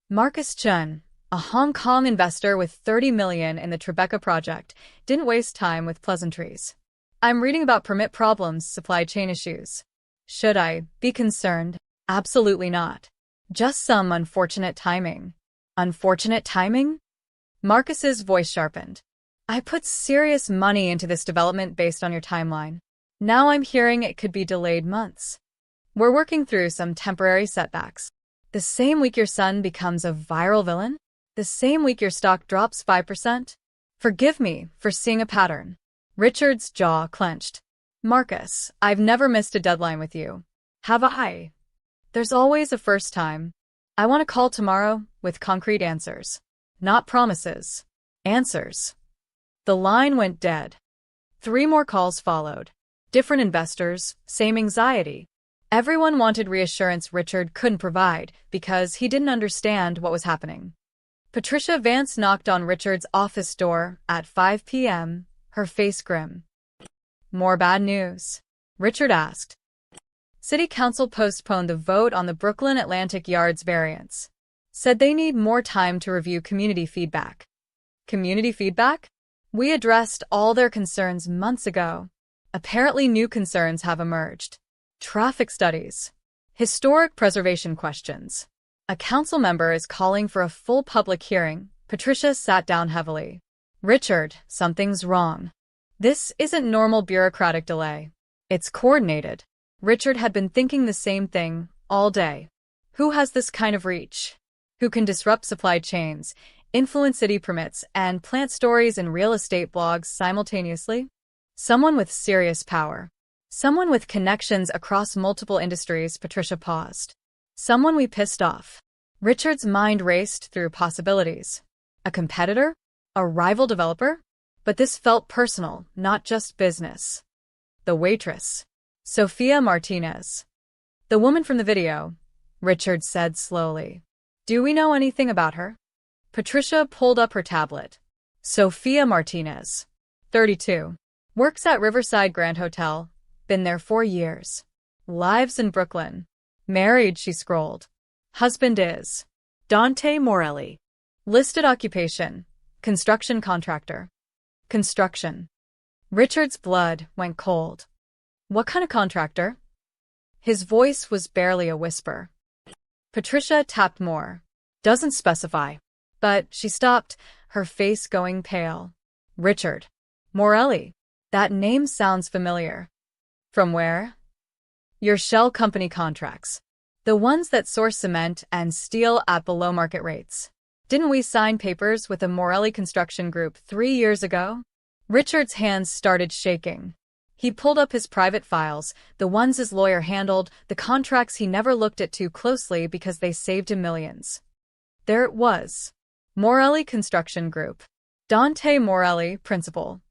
Marcus Chun, a Hong Kong investor with $30 million in the Tribeca project, didn't waste time with pleasantries. I'm reading about permit problems, supply chain issues. Should I be concerned? Absolutely not. Just some unfortunate timing. Unfortunate timing? Marcus's voice sharpened. I put serious money into this development based on your timeline. Now I'm hearing it could be delayed months. We're working through some temporary setbacks. The same week your son becomes a viral villain? The same week your stock drops 5%? Forgive me for seeing a pattern. Richard's jaw clenched. Marcus, I've never missed a deadline with you. Have I? There's always a first time. I want to call tomorrow with concrete answers. Not promises. Answers. The line went dead. 3 more calls followed. Different investors, same anxiety. Everyone wanted reassurance Richard couldn't provide because he didn't understand what was happening. Patricia Vance knocked on Richard's office door at 5 p.m., her face grim. More bad news? Richard asked. City Council postponed the vote on the Brooklyn Atlantic Yards variance. Said they need more time to review community feedback. Community feedback? We addressed all their concerns months ago. Apparently new concerns have emerged. Traffic studies. Historic preservation questions. A council member is calling for a full public hearing. Patricia sat down heavily. Richard, something's wrong. This isn't normal bureaucratic delay. It's coordinated. Richard had been thinking the same thing all day. Who has this kind of reach? Who can disrupt supply chains, influence city permits, and plant stories in real estate blogs simultaneously? Someone with serious power. Someone with connections across multiple industries. Patricia paused. Someone we pissed off. Richard's mind raced through possibilities. A competitor? A rival developer? But this felt personal, not just business. The waitress. Sophia Martinez. The woman from the video, Richard said slowly. Do we know anything about her? Patricia pulled up her tablet. Sophia Martinez. 32. Works at Riverside Grand Hotel. Been there 4 years. Lives in Brooklyn. Married, she scrolled. Husband is Dante Morelli. Listed occupation: construction contractor. Construction. Richard's blood went cold. What kind of contractor? His voice was barely a whisper. Patricia tapped more. Doesn't specify. But she stopped, her face going pale. Richard. Morelli. That name sounds familiar. From where? Your shell company contracts. The ones that source cement and steel at below market rates. Didn't we sign papers with the Morelli Construction Group 3 years ago? Richard's hands started shaking. He pulled up his private files, the ones his lawyer handled, the contracts he never looked at too closely because they saved him millions. There it was. Morelli Construction Group. Dante Morelli, principal.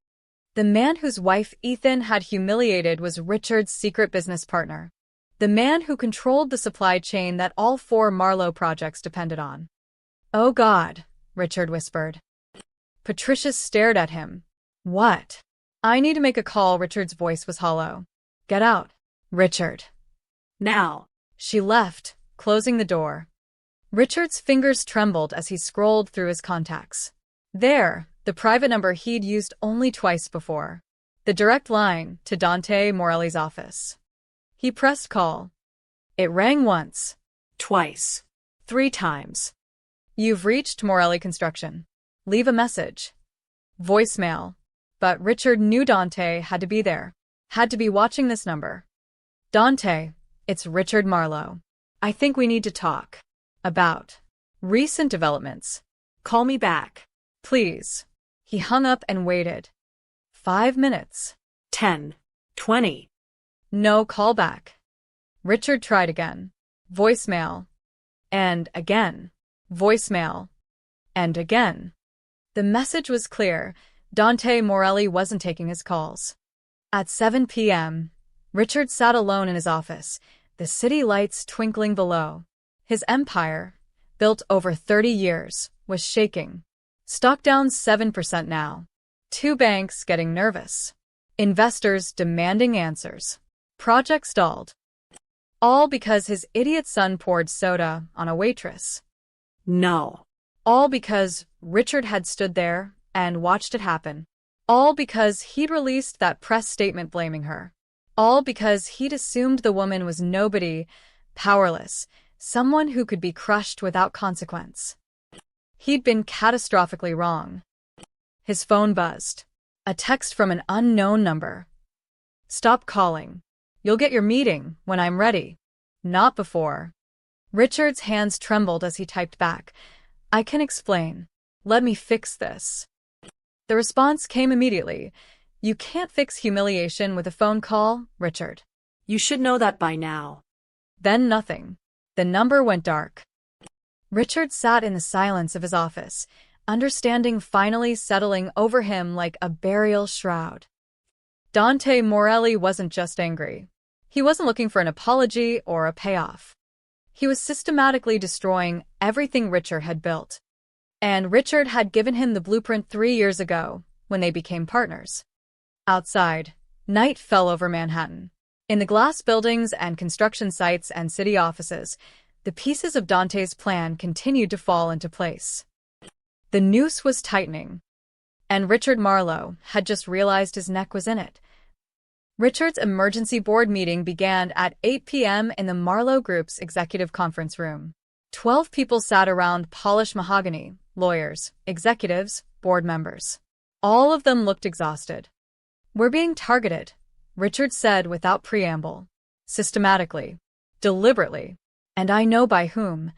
The man whose wife Ethan had humiliated was Richard's secret business partner. The man who controlled the supply chain that all 4 Marlowe projects depended on. Oh God, Richard whispered. Patricia stared at him. What? I need to make a call. Richard's voice was hollow. Get out, Richard. Now. She left, closing the door. Richard's fingers trembled as he scrolled through his contacts. There, the private number he'd used only twice before. The direct line to Dante Morelli's office. He pressed call. It rang once. Twice. 3 times. You've reached Morelli Construction. Leave a message. Voicemail. but Richard knew Dante had to be there, had to be watching this number. Dante, it's Richard Marlowe. I think we need to talk. About recent developments. Call me back. Please. He hung up and waited. 5 minutes. 10. 20. No call back. Richard tried again. Voicemail. And again. Voicemail. And again. The message was clear. Dante Morelli wasn't taking his calls. At 7 p.m., Richard sat alone in his office, the city lights twinkling below. His empire, built over 30 years, was shaking. Stock down 7% now. 2 banks getting nervous. Investors demanding answers. Project stalled. All because his idiot son poured soda on a waitress. No. All because Richard had stood there and watched it happen. All because he'd released that press statement blaming her. All because he'd assumed the woman was nobody, powerless, someone who could be crushed without consequence. He'd been catastrophically wrong. His phone buzzed. A text from an unknown number. Stop calling. You'll get your meeting when I'm ready. Not before. Richard's hands trembled as he typed back. I can explain. Let me fix this. The response came immediately. You can't fix humiliation with a phone call, Richard. You should know that by now. Then nothing. The number went dark. Richard sat in the silence of his office, understanding finally settling over him like a burial shroud. Dante Morelli wasn't just angry. He wasn't looking for an apology or a payoff. He was systematically destroying everything Richard had built. And Richard had given him the blueprint 3 years ago, when they became partners. Outside, night fell over Manhattan. In the glass buildings and construction sites and city offices, the pieces of Dante's plan continued to fall into place. The noose was tightening, and Richard Marlowe had just realized his neck was in it. Richard's emergency board meeting began at 8 p.m. in the Marlowe Group's executive conference room. 12 people sat around polished mahogany, lawyers, executives, board members. All of them looked exhausted. We're being targeted, Richard said without preamble. Systematically. Deliberately. And I know by whom.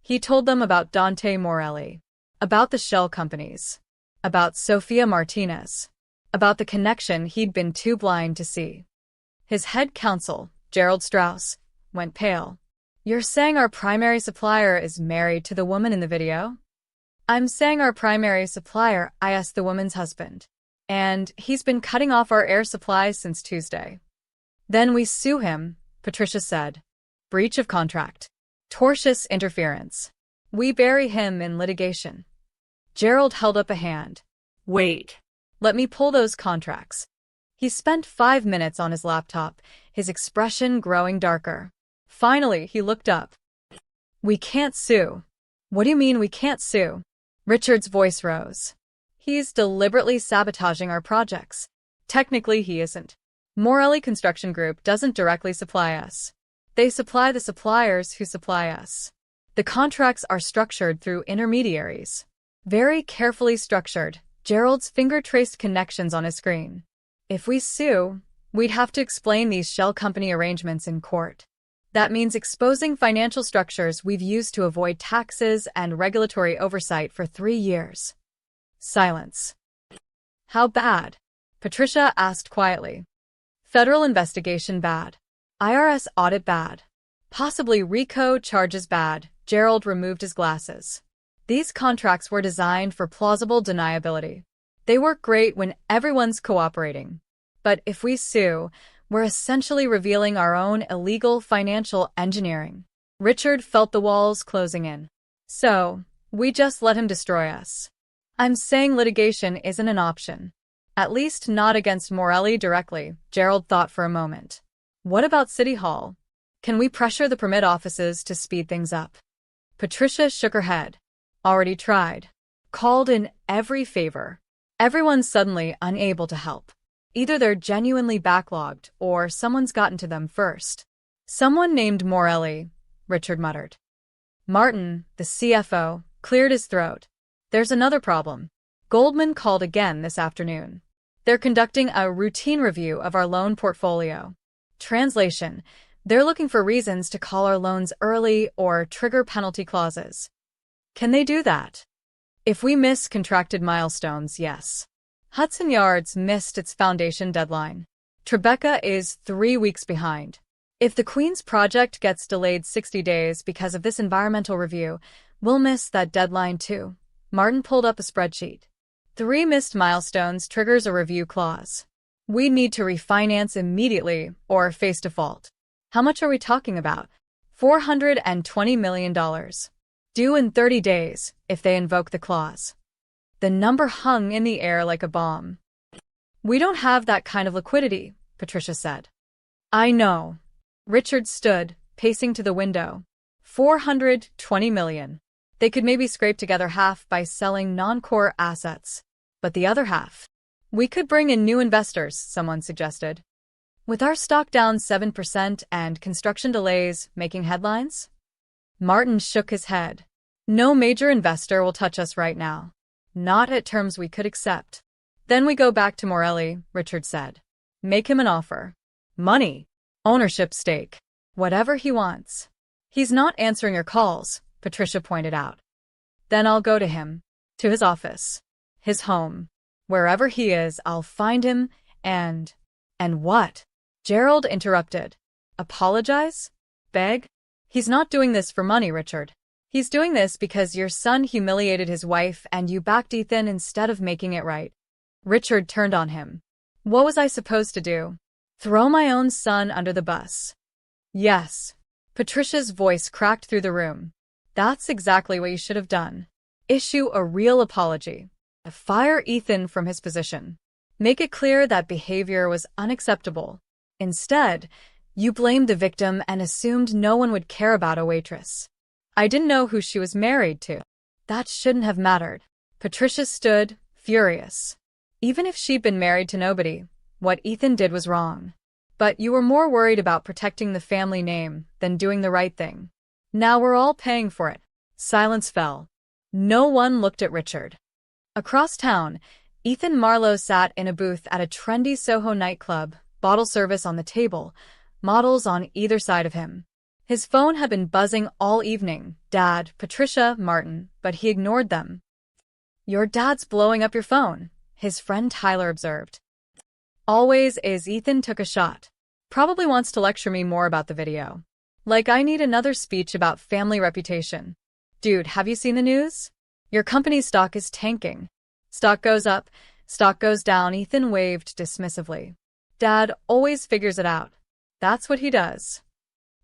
He told them about Dante Morelli. About the shell companies. About Sophia Martinez. About the connection he'd been too blind to see. His head counsel, Gerald Strauss, went pale. You're saying our primary supplier is married to the woman in the video? I'm saying our primary supplier, I asked the woman's husband. And he's been cutting off our air supplies since Tuesday. Then we sue him, Patricia said. Breach of contract. Tortious interference. We bury him in litigation. Gerald held up a hand. Wait. Let me pull those contracts. He spent 5 minutes on his laptop, his expression growing darker. Finally, he looked up. We can't sue. What do you mean we can't sue? Richard's voice rose. He's deliberately sabotaging our projects. Technically, he isn't. Morelli Construction Group doesn't directly supply us. They supply the suppliers who supply us. The contracts are structured through intermediaries. Very carefully structured. Gerald's finger traced connections on his screen. If we sue, we'd have to explain these shell company arrangements in court. That means exposing financial structures we've used to avoid taxes and regulatory oversight for 3 years. Silence. How bad? Patricia asked quietly. Federal investigation bad. IRS audit bad. Possibly RICO charges bad. Gerald removed his glasses. These contracts were designed for plausible deniability. They work great when everyone's cooperating. But if we sue, we're essentially revealing our own illegal financial engineering. Richard felt the walls closing in. So, we just let him destroy us. I'm saying litigation isn't an option. At least not against Morelli directly, Gerald thought for a moment. What about City Hall? Can we pressure the permit offices to speed things up? Patricia shook her head. Already tried. Called in every favor. Everyone's suddenly unable to help. Either they're genuinely backlogged or someone's gotten to them first. Someone named Morelli, Richard muttered. Martin, the CFO, cleared his throat. There's another problem. Goldman called again this afternoon. They're conducting a routine review of our loan portfolio. Translation: they're looking for reasons to call our loans early or trigger penalty clauses. Can they do that? If we miss contracted milestones, yes. Hudson Yards missed its foundation deadline. Tribeca is 3 weeks behind. If the Queen's project gets delayed 60 days because of this environmental review, we'll miss that deadline too. Martin pulled up a spreadsheet. 3 missed milestones triggers a review clause. We need to refinance immediately or face default. How much are we talking about? $420 million. Due in 30 days if they invoke the clause. The number hung in the air like a bomb. We don't have that kind of liquidity, Patricia said. I know. Richard stood, pacing to the window. $420 million. They could maybe scrape together half by selling non-core assets. But the other half? We could bring in new investors, someone suggested. With our stock down 7% and construction delays making headlines? Martin shook his head. No major investor will touch us right now. Not at terms we could accept. Then we go back to Morelli, Richard said. Make him an offer. Money. Ownership stake. Whatever he wants. He's not answering your calls, Patricia pointed out. Then I'll go to him. To his office. His home. Wherever he is, I'll find him and what? Gerald interrupted. Apologize? Beg? He's not doing this for money, Richard. He's doing this because your son humiliated his wife and you backed Ethan instead of making it right. Richard turned on him. What was I supposed to do? Throw my own son under the bus? Yes. Patricia's voice cracked through the room. That's exactly what you should have done. Issue a real apology. Fire Ethan from his position. Make it clear that behavior was unacceptable. Instead, you blamed the victim and assumed no one would care about a waitress. I didn't know who she was married to. That shouldn't have mattered. Patricia stood, furious. Even if she'd been married to nobody, what Ethan did was wrong. But you were more worried about protecting the family name than doing the right thing. Now we're all paying for it. Silence fell. No one looked at Richard. Across town, Ethan Marlowe sat in a booth at a trendy Soho nightclub, bottle service on the table, models on either side of him. His phone had been buzzing all evening, Dad, Patricia, Martin, but he ignored them. Your dad's blowing up your phone, his friend Tyler observed. Always is. Ethan took a shot. Probably wants to lecture me more about the video. Like I need another speech about family reputation. Dude, have you seen the news? Your company's stock is tanking. Stock goes up, stock goes down. Ethan waved dismissively. Dad always figures it out. That's what he does.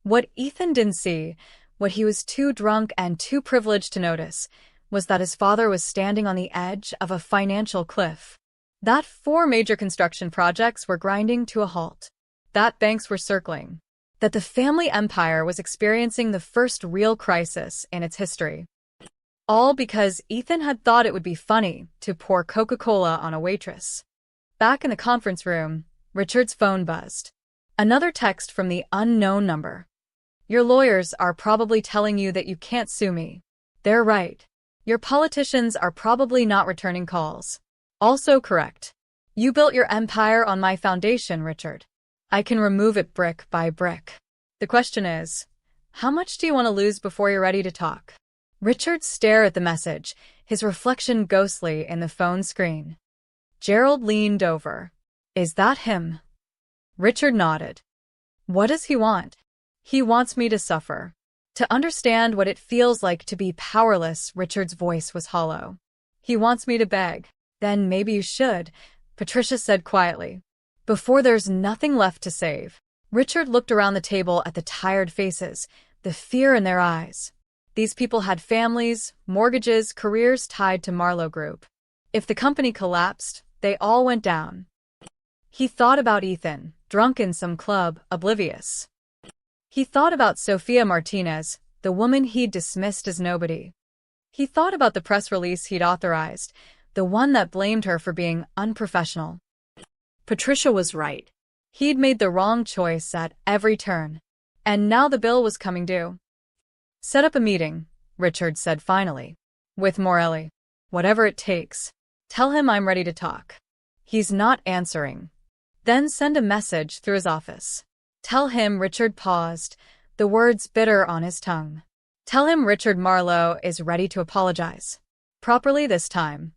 What Ethan didn't see, what he was too drunk and too privileged to notice, was that his father was standing on the edge of a financial cliff. That 4 major construction projects were grinding to a halt. That banks were circling. That the family empire was experiencing the first real crisis in its history. All because Ethan had thought it would be funny to pour Coca-Cola on a waitress. Back in the conference room, Richard's phone buzzed. Another text from the unknown number. Your lawyers are probably telling you that you can't sue me. They're right. Your politicians are probably not returning calls. Also correct. You built your empire on my foundation, Richard. I can remove it brick by brick. The question is, how much do you want to lose before you're ready to talk? Richard stared at the message, his reflection ghostly in the phone screen. Gerald leaned over. Is that him? Richard nodded. What does he want? He wants me to suffer. To understand what it feels like to be powerless. Richard's voice was hollow. He wants me to beg. Then maybe you should, Patricia said quietly. Before there's nothing left to save. Richard looked around the table at the tired faces, the fear in their eyes. These people had families, mortgages, careers tied to Marlowe Group. If the company collapsed, they all went down. He thought about Ethan, drunk in some club, oblivious. He thought about Sophia Martinez, the woman he'd dismissed as nobody. He thought about the press release he'd authorized, the one that blamed her for being unprofessional. Patricia was right. He'd made the wrong choice at every turn. And now the bill was coming due. Set up a meeting, Richard said finally. With Morelli. Whatever it takes. Tell him I'm ready to talk. He's not answering. Then send a message through his office. Tell him Richard paused, the words bitter on his tongue. Tell him Richard Marlowe is ready to apologize. Properly this time.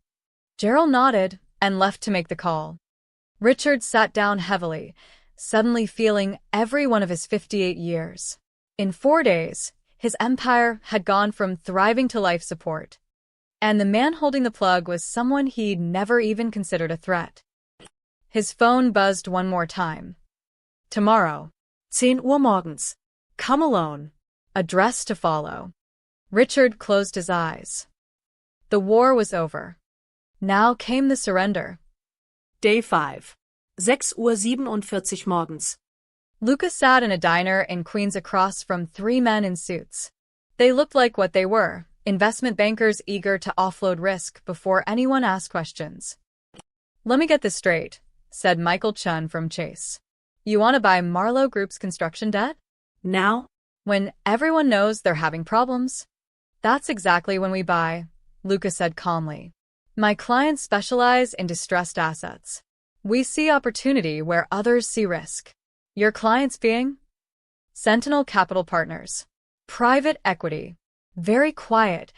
Gerald nodded and left to make the call. Richard sat down heavily, suddenly feeling every one of his 58 years. In 4 days, his empire had gone from thriving to life support. And the man holding the plug was someone he'd never even considered a threat. His phone buzzed one more time. Tomorrow. 10 Uhr morgens. Come alone. Address to follow. Richard closed his eyes. The war was over. Now came the surrender. Day 5. 6:47 Uhr morgens. Luca sat in a diner in Queens across from 3 men in suits. They looked like what they were, investment bankers eager to offload risk before anyone asked questions. Let me get this straight, said Michael Chun from Chase. You want to buy Marlowe Group's construction debt? Now? When everyone knows they're having problems? That's exactly when we buy, Luca said calmly. My clients specialize in distressed assets. We see opportunity where others see risk. Your clients being? Sentinel Capital Partners. Private equity. Very quiet,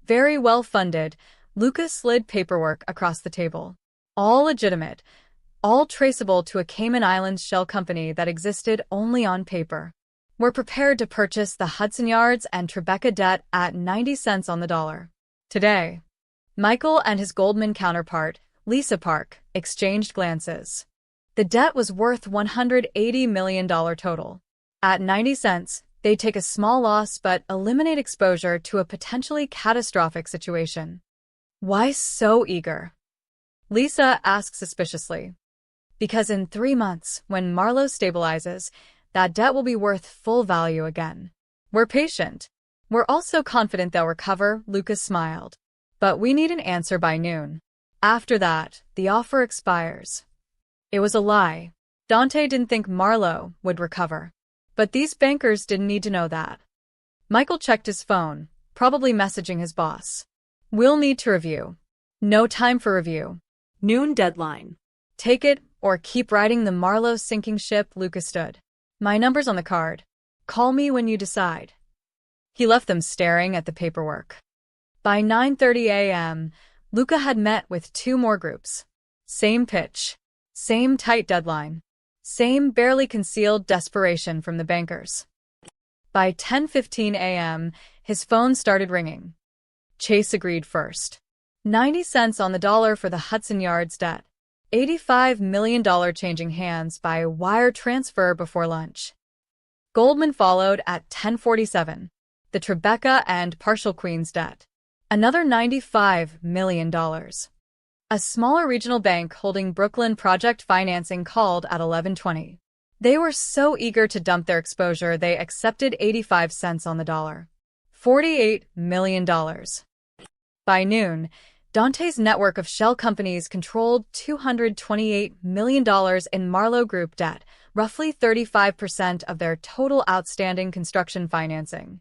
very well-funded, Luca slid paperwork across the table. All legitimate, all traceable to a Cayman Islands shell company that existed only on paper. We're prepared to purchase the Hudson Yards and Tribeca debt at 90 cents on the dollar. Today, Michael and his Goldman counterpart, Lisa Park, exchanged glances. The debt was worth $180 million total. At 90 cents, they'd take a small loss but eliminate exposure to a potentially catastrophic situation. Why so eager? Lisa asked suspiciously. Because in 3 months, when Marlowe stabilizes, that debt will be worth full value again. We're patient. We're also confident they'll recover, Lucas smiled. But we need an answer by noon. After that, the offer expires. It was a lie. Dante didn't think Marlowe would recover. But these bankers didn't need to know that. Michael checked his phone, probably messaging his boss. We'll need to review. No time for review. Noon deadline. Take it or keep riding the Marlowe sinking ship, Lucas stood. My number's on the card. Call me when you decide. He left them staring at the paperwork. By 9:30 a.m., Luca had met with 2 more groups. Same pitch. Same tight deadline. Same barely concealed desperation from the bankers. By 10:15 a.m., his phone started ringing. Chase agreed first. 90 cents on the dollar for the Hudson Yards debt. $85 million changing hands by wire transfer before lunch. Goldman followed at 10:47. The Tribeca and partial Queens debt. Another $95 million. A smaller regional bank holding Brooklyn project financing called at 11:20. They were so eager to dump their exposure they accepted 85 cents on the dollar. $48 million. By noon, Dante's network of shell companies controlled $228 million in Marlowe Group debt, roughly 35% of their total outstanding construction financing.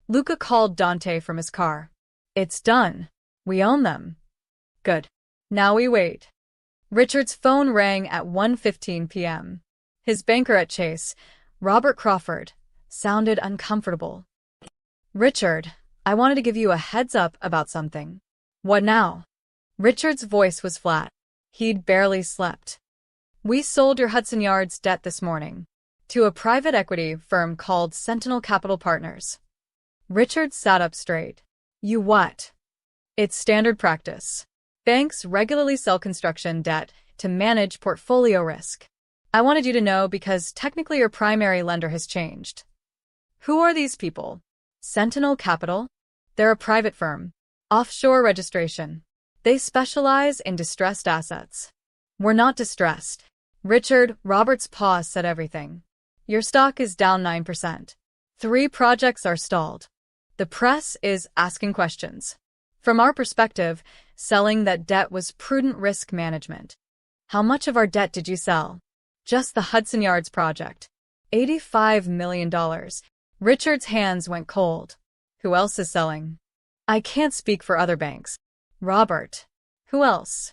Luca called Dante from his car. It's done. We own them. Good. Now we wait. Richard's phone rang at 1:15 p.m. His banker at Chase, Robert Crawford, sounded uncomfortable. Richard, I wanted to give you a heads up about something. What now? Richard's voice was flat. He'd barely slept. We sold your Hudson Yards debt this morning to a private equity firm called Sentinel Capital Partners. Richard sat up straight. You what? It's standard practice. Banks regularly sell construction debt to manage portfolio risk. I wanted you to know because technically your primary lender has changed. Who are these people? Sentinel Capital? They're a private firm. Offshore registration. They specialize in distressed assets. We're not distressed. Richard, Robert's pause said everything. Your stock is down 9%. 3 projects are stalled. The press is asking questions. From our perspective, selling that debt was prudent risk management. How much of our debt did you sell? Just the Hudson Yards project. $85 million. Richard's hands went cold. Who else is selling? I can't speak for other banks. Robert. Who else?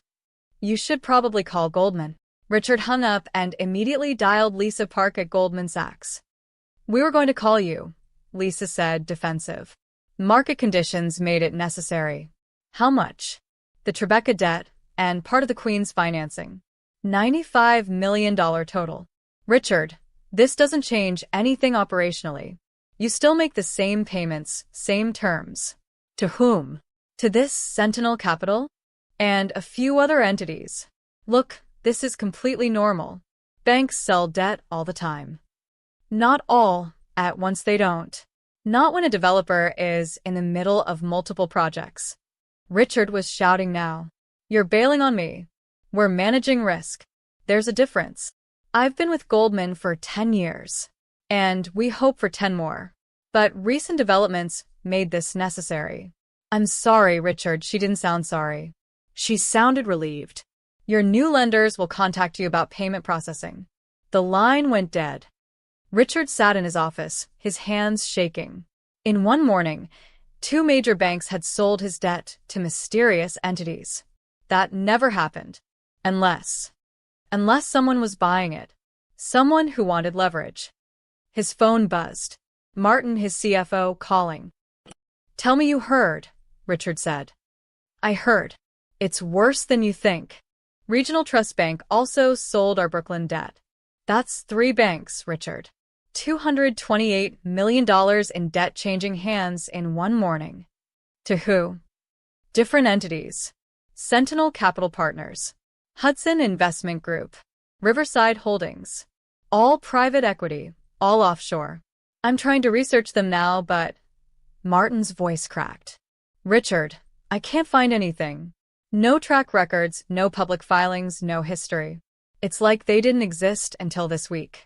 You should probably call Goldman. Richard hung up and immediately dialed Lisa Park at Goldman Sachs. We were going to call you, Lisa said, defensive. Market conditions made it necessary. How much? The Tribeca debt and part of the Queen's financing. $95 million total. Richard, this doesn't change anything operationally. You still make the same payments, same terms. To whom? To this Sentinel Capital? And a few other entities. Look, this is completely normal. Banks sell debt all the time. Not all, at once they don't. Not when a developer is in the middle of multiple projects. Richard was shouting now. You're bailing on me. We're managing risk. There's a difference. I've been with Goldman for 10 years. And we hope for 10 more. But recent developments made this necessary. I'm sorry, Richard. She didn't sound sorry. She sounded relieved. Your new lenders will contact you about payment processing. The line went dead. Richard sat in his office, his hands shaking. In one morning, 2 major banks had sold his debt to mysterious entities. That never happened. Unless someone was buying it. Someone who wanted leverage. His phone buzzed. Martin, his CFO, calling. Tell me you heard, Richard said. I heard. It's worse than you think. Regional Trust Bank also sold our Brooklyn debt. That's 3 banks, Richard. $228 million in debt changing hands in one morning. To who? Different entities. Sentinel Capital Partners. Hudson Investment Group. Riverside Holdings. All private equity, all offshore. I'm trying to research them now, but... Martin's voice cracked. Richard, I can't find anything. No track records, no public filings, no history. It's like they didn't exist until this week.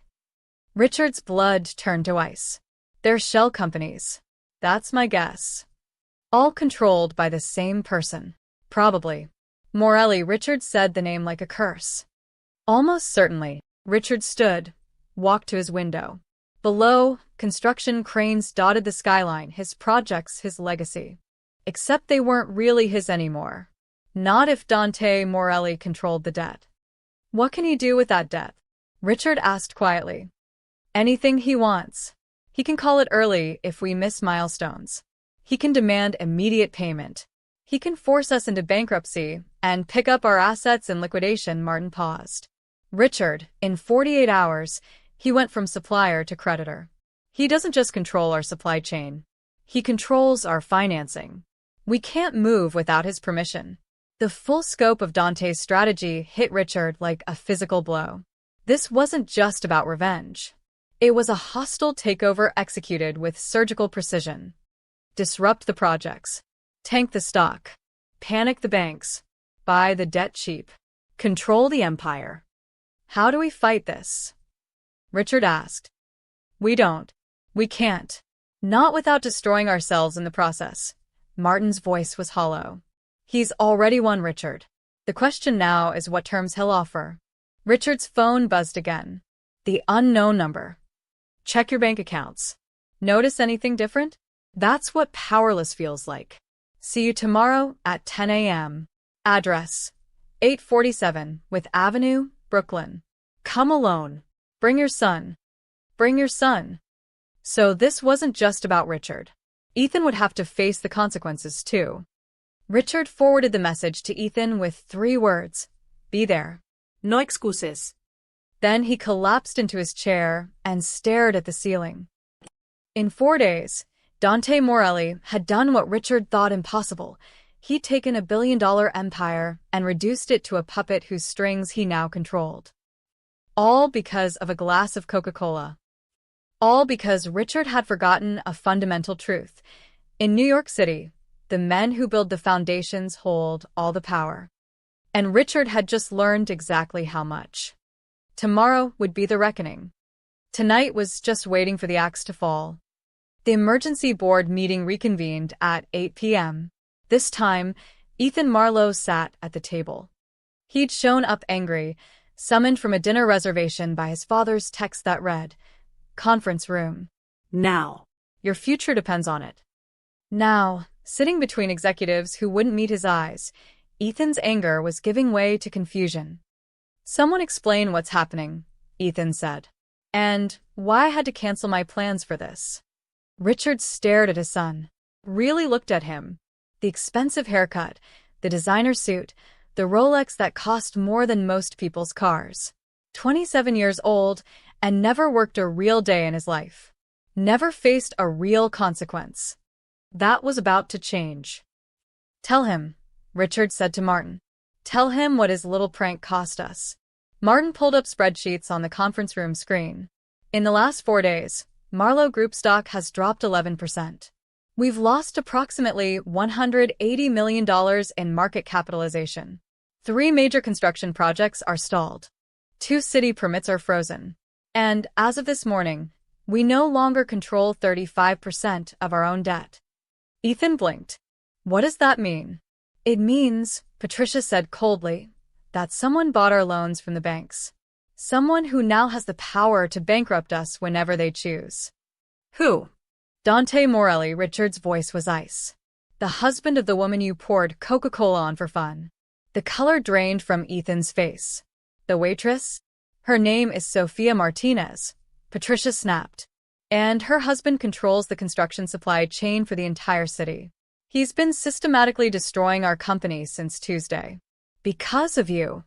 Richard's blood turned to ice. They're shell companies. That's my guess. All controlled by the same person. Probably. Morelli, Richard said the name like a curse. Almost certainly. Richard stood, walked to his window. Below, construction cranes dotted the skyline, his projects, his legacy. Except they weren't really his anymore. Not if Dante Morelli controlled the debt. What can he do with that debt? Richard asked quietly. Anything he wants. He can call it early if we miss milestones. He can demand immediate payment. He can force us into bankruptcy and pick up our assets in liquidation. Martin paused. Richard, in 48 hours, he went from supplier to creditor. He doesn't just control our supply chain. He controls our financing. We can't move without his permission. The full scope of Dante's strategy hit Richard like a physical blow. This wasn't just about revenge. It was a hostile takeover executed with surgical precision. Disrupt the projects. Tank the stock. Panic the banks. Buy the debt cheap. Control the empire. How do we fight this? Richard asked. We don't. We can't. Not without destroying ourselves in the process. Martin's voice was hollow. He's already won, Richard. The question now is what terms he'll offer. Richard's phone buzzed again. The unknown number. Check your bank accounts. Notice anything different? That's what powerless feels like. See you tomorrow at 10 a.m. Address: 847 With Avenue, Brooklyn. Come alone. Bring your son. Bring your son. So this wasn't just about Richard. Ethan would have to face the consequences too. Richard forwarded the message to Ethan with 3 words. Be there. No excuses. Then he collapsed into his chair and stared at the ceiling. In 4 days, Dante Morelli had done what Richard thought impossible. He'd taken $1 billion empire and reduced it to a puppet whose strings he now controlled. All because of a glass of Coca-Cola. All because Richard had forgotten a fundamental truth. In New York City, the men who build the foundations hold all the power. And Richard had just learned exactly how much. Tomorrow would be the reckoning. Tonight was just waiting for the axe to fall. The emergency board meeting reconvened at 8 p.m. This time, Ethan Marlowe sat at the table. He'd shown up angry, summoned from a dinner reservation by his father's text that read, "Conference room. Now. Your future depends on it." Now, sitting between executives who wouldn't meet his eyes, Ethan's anger was giving way to confusion. "Someone explain what's happening," Ethan said. "And why I had to cancel my plans for this." Richard stared at his son, really looked at him. The expensive haircut, the designer suit, the Rolex that cost more than most people's cars. 27 years old and never worked a real day in his life. Never faced a real consequence. That was about to change. "Tell him," Richard said to Martin. "Tell him what his little prank cost us." Martin pulled up spreadsheets on the conference room screen. "In the last 4 days, Marlowe Group stock has dropped 11%. We've lost approximately $180 million in market capitalization. 3 major construction projects are stalled. 2 city permits are frozen. And as of this morning, we no longer control 35% of our own debt." Ethan blinked. "What does that mean?" "It means," Patricia said coldly, "that someone bought our loans from the banks. Someone who now has the power to bankrupt us whenever they choose." Who? "Dante Morelli." Richard's voice was ice. "The husband of the woman you poured Coca-Cola on for fun." The color drained from Ethan's face. "The waitress? Her name is Sofia Martinez," Patricia snapped. "And her husband controls the construction supply chain for the entire city. He's been systematically destroying our company since Tuesday. Because of you."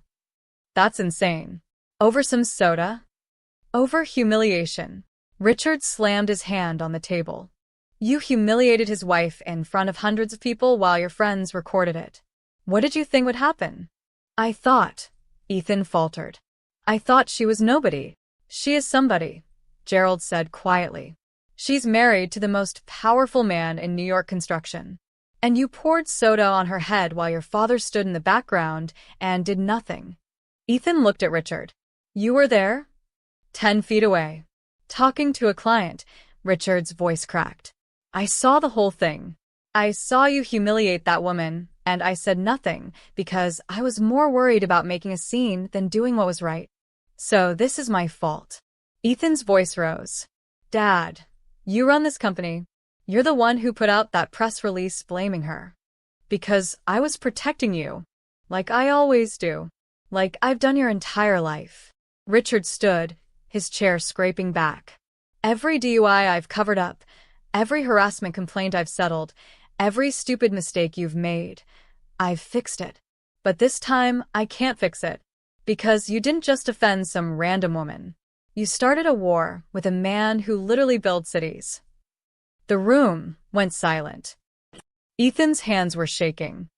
"That's insane. Over some soda? Over humiliation." Richard slammed his hand on the table. "You humiliated his wife in front of hundreds of people while your friends recorded it. What did you think would happen?" "I thought," Ethan faltered. "I thought she was nobody." "She is somebody," Gerald said quietly. "She's married to the most powerful man in New York construction. And you poured soda on her head while your father stood in the background and did nothing." Ethan looked at Richard. "You were there? 10 feet away. Talking to a client," Richard's voice cracked. "I saw the whole thing. I saw you humiliate that woman, and I said nothing because I was more worried about making a scene than doing what was right. So this is my fault." Ethan's voice rose. "Dad, you run this company. You're the one who put out that press release blaming her. Because I was protecting you. Like I always do. Like I've done your entire life." Richard stood, his chair scraping back. "Every DUI I've covered up, every harassment complaint I've settled, every stupid mistake you've made, I've fixed it. But this time, I can't fix it. Because you didn't just offend some random woman. You started a war with a man who literally built cities." The room went silent. Ethan's hands were shaking.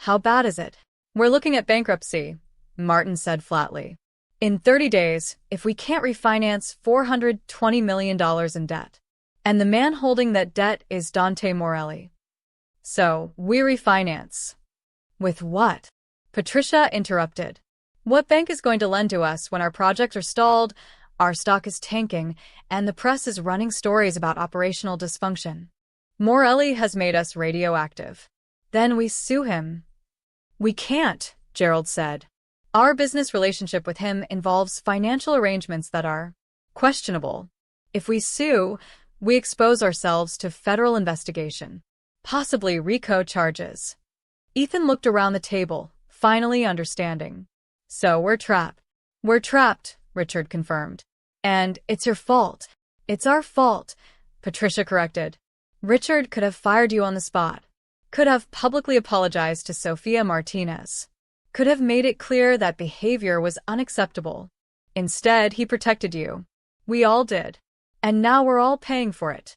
"How bad is it?" "We're looking at bankruptcy," Martin said flatly. "In 30 days, if we can't refinance $420 million in debt. And the man holding that debt is Dante Morelli. So, we refinance." "With what?" Patricia interrupted. "What bank is going to lend to us when our projects are stalled, our stock is tanking, and the press is running stories about operational dysfunction? Morelli has made us radioactive. Then we sue him." "We can't," Gerald said. "Our business relationship with him involves financial arrangements that are questionable. If we sue, we expose ourselves to federal investigation, possibly RICO charges." Ethan looked around the table, finally understanding. "So we're trapped." "We're trapped," Richard confirmed. "And it's your fault." "It's our fault," Patricia corrected. "Richard could have fired you on the spot. Could have publicly apologized to Sofia Martinez. Could have made it clear that behavior was unacceptable. Instead, he protected you. We all did. And now we're all paying for it."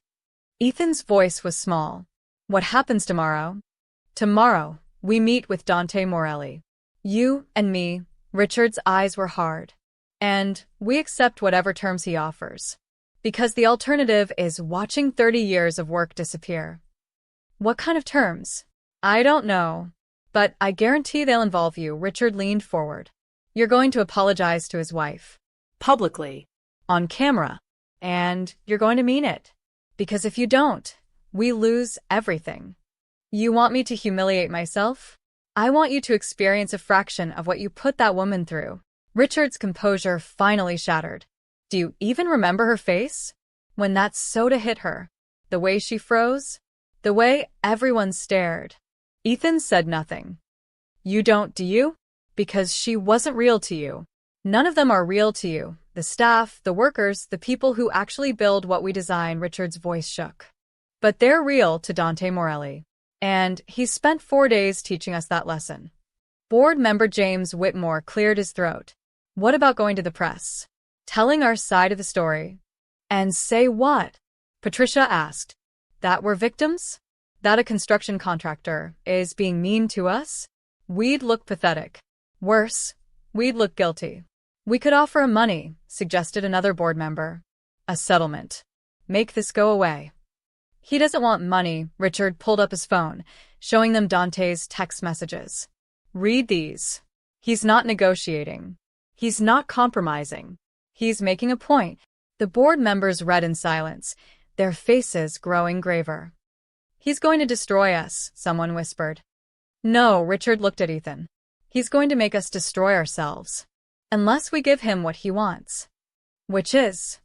Ethan's voice was small. "What happens tomorrow?" "Tomorrow, we meet with Dante Morelli. You and me." Richard's eyes were hard. "And we accept whatever terms he offers. Because the alternative is watching 30 years of work disappear." "What kind of terms?" "I don't know. But I guarantee they'll involve you." Richard leaned forward. "You're going to apologize to his wife. Publicly. On camera. And you're going to mean it. Because if you don't, we lose everything." "You want me to humiliate myself?" "I want you to experience a fraction of what you put that woman through." Richard's composure finally shattered. "Do you even remember her face? When that soda hit her? The way she froze? The way everyone stared?" Ethan said nothing. You don't, do you? Because she wasn't real to you. None of them are real to you. The staff, the workers, the people who actually build what we design. Richard's voice shook. But they're real to Dante Morelli. And he's spent 4 days teaching us that lesson. Board member James Whitmore cleared his throat. What about going to the press? Telling our side of the story? And say what? Patricia asked. That we're victims? That a construction contractor is being mean to us? We'd look pathetic. Worse, we'd look guilty. We could offer him money, suggested another board member. A settlement. Make this go away. He doesn't want money. Richard pulled up his phone, showing them Dante's text messages. Read these. He's not negotiating. He's not compromising. He's making a point. The board members read in silence, their faces growing graver. He's going to destroy us, someone whispered. No, Richard looked at Ethan. He's going to make us destroy ourselves. Unless we give him what he wants. Which is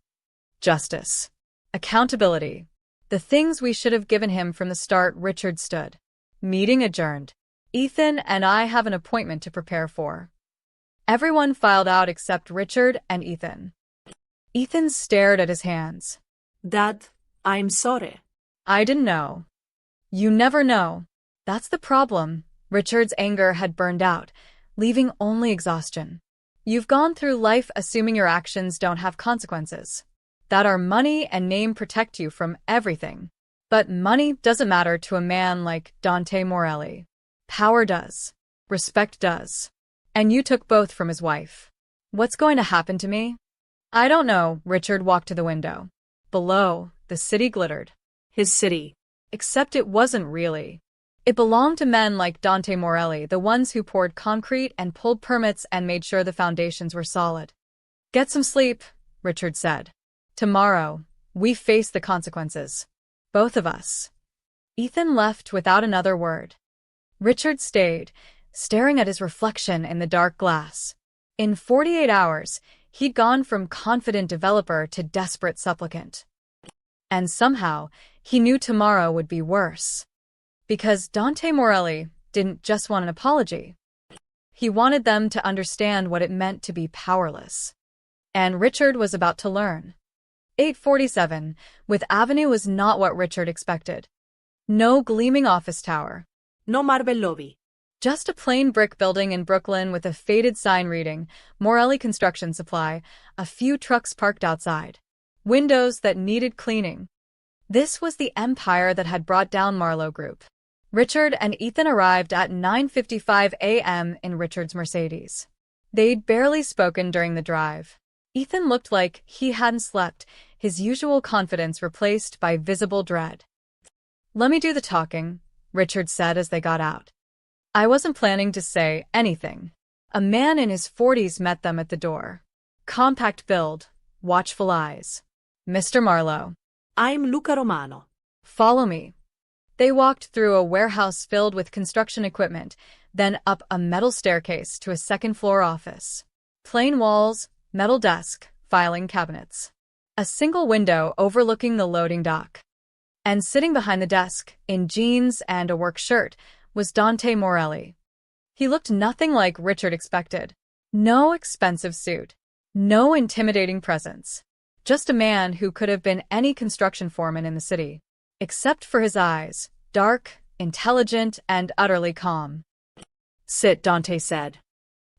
justice. Accountability. The things we should have given him from the start. Richard stood. Meeting adjourned. Ethan and I have an appointment to prepare for. Everyone filed out except Richard and Ethan. Ethan stared at his hands. Dad, I'm sorry. I didn't know. You never know. That's the problem. Richard's anger had burned out, leaving only exhaustion. You've gone through life assuming your actions don't have consequences. That our money and name protect you from everything. But money doesn't matter to a man like Dante Morelli. Power does. Respect does. And you took both from his wife. What's going to happen to me? I don't know. Richard walked to the window. Below, the city glittered. His city. Except it wasn't really. It belonged to men like Dante Morelli, the ones who poured concrete and pulled permits and made sure the foundations were solid. Get some sleep, Richard said. Tomorrow, we face the consequences. Both of us. Ethan left without another word. Richard stayed, staring at his reflection in the dark glass. In 48 hours, he'd gone from confident developer to desperate supplicant. And somehow, he knew tomorrow would be worse. Because Dante Morelli didn't just want an apology. He wanted them to understand what it meant to be powerless. And Richard was about to learn. 847, with Avenue was not what Richard expected. No gleaming office tower. No marble lobby. Just a plain brick building in Brooklyn with a faded sign reading, Morelli Construction Supply, a few trucks parked outside. Windows that needed cleaning. This was the empire that had brought down Marlowe Group. Richard and Ethan arrived at 9:55 a.m. in Richard's Mercedes. They'd barely spoken during the drive. Ethan looked like he hadn't slept, his usual confidence replaced by visible dread. Let me do the talking, Richard said as they got out. I wasn't planning to say anything. A man in his 40s met them at the door. Compact build, watchful eyes. Mr. Marlowe. I'm Luca Romano. Follow me. They walked through a warehouse filled with construction equipment, then up a metal staircase to a second-floor office. Plain walls, metal desk, filing cabinets. A single window overlooking the loading dock. And sitting behind the desk, in jeans and a work shirt, was Dante Morelli. He looked nothing like Richard expected. No expensive suit. No intimidating presence. Just a man who could have been any construction foreman in the city. Except for his eyes, dark, intelligent, and utterly calm. Sit, Dante said.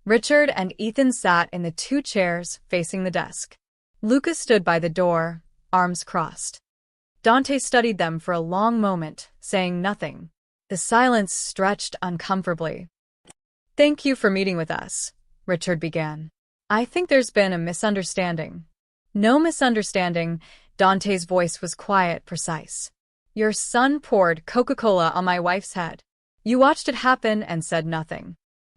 Richard and Ethan sat in the 2 chairs facing the desk. Luca stood by the door, arms crossed. Dante studied them for a long moment, saying nothing. The silence stretched uncomfortably. Thank you for meeting with us, Richard began. I think there's been a misunderstanding. No misunderstanding, Dante's voice was quiet, precise. Your son poured Coca-Cola on my wife's head. You watched it happen and said nothing.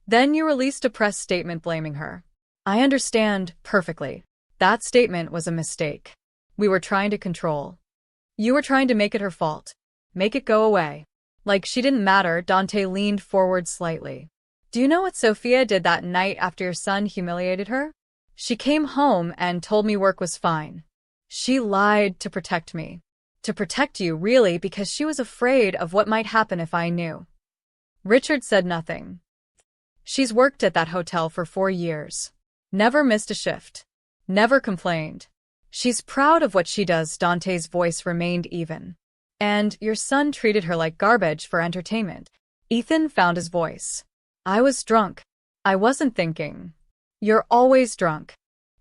Then you released a press statement blaming her. I understand perfectly. That statement was a mistake. We were trying to control. You were trying to make it her fault. Make it go away. Like she didn't matter. Dante leaned forward slightly. Do you know what Sophia did that night after your son humiliated her? She came home and told me work was fine. She lied to protect me. To protect you, really, because she was afraid of what might happen if I knew. Richard said nothing. She's worked at that hotel for 4 years. Never missed a shift. Never complained. She's proud of what she does. Dante's voice remained even. And your son treated her like garbage for entertainment. Ethan found his voice. I was drunk. I wasn't thinking. You're always drunk.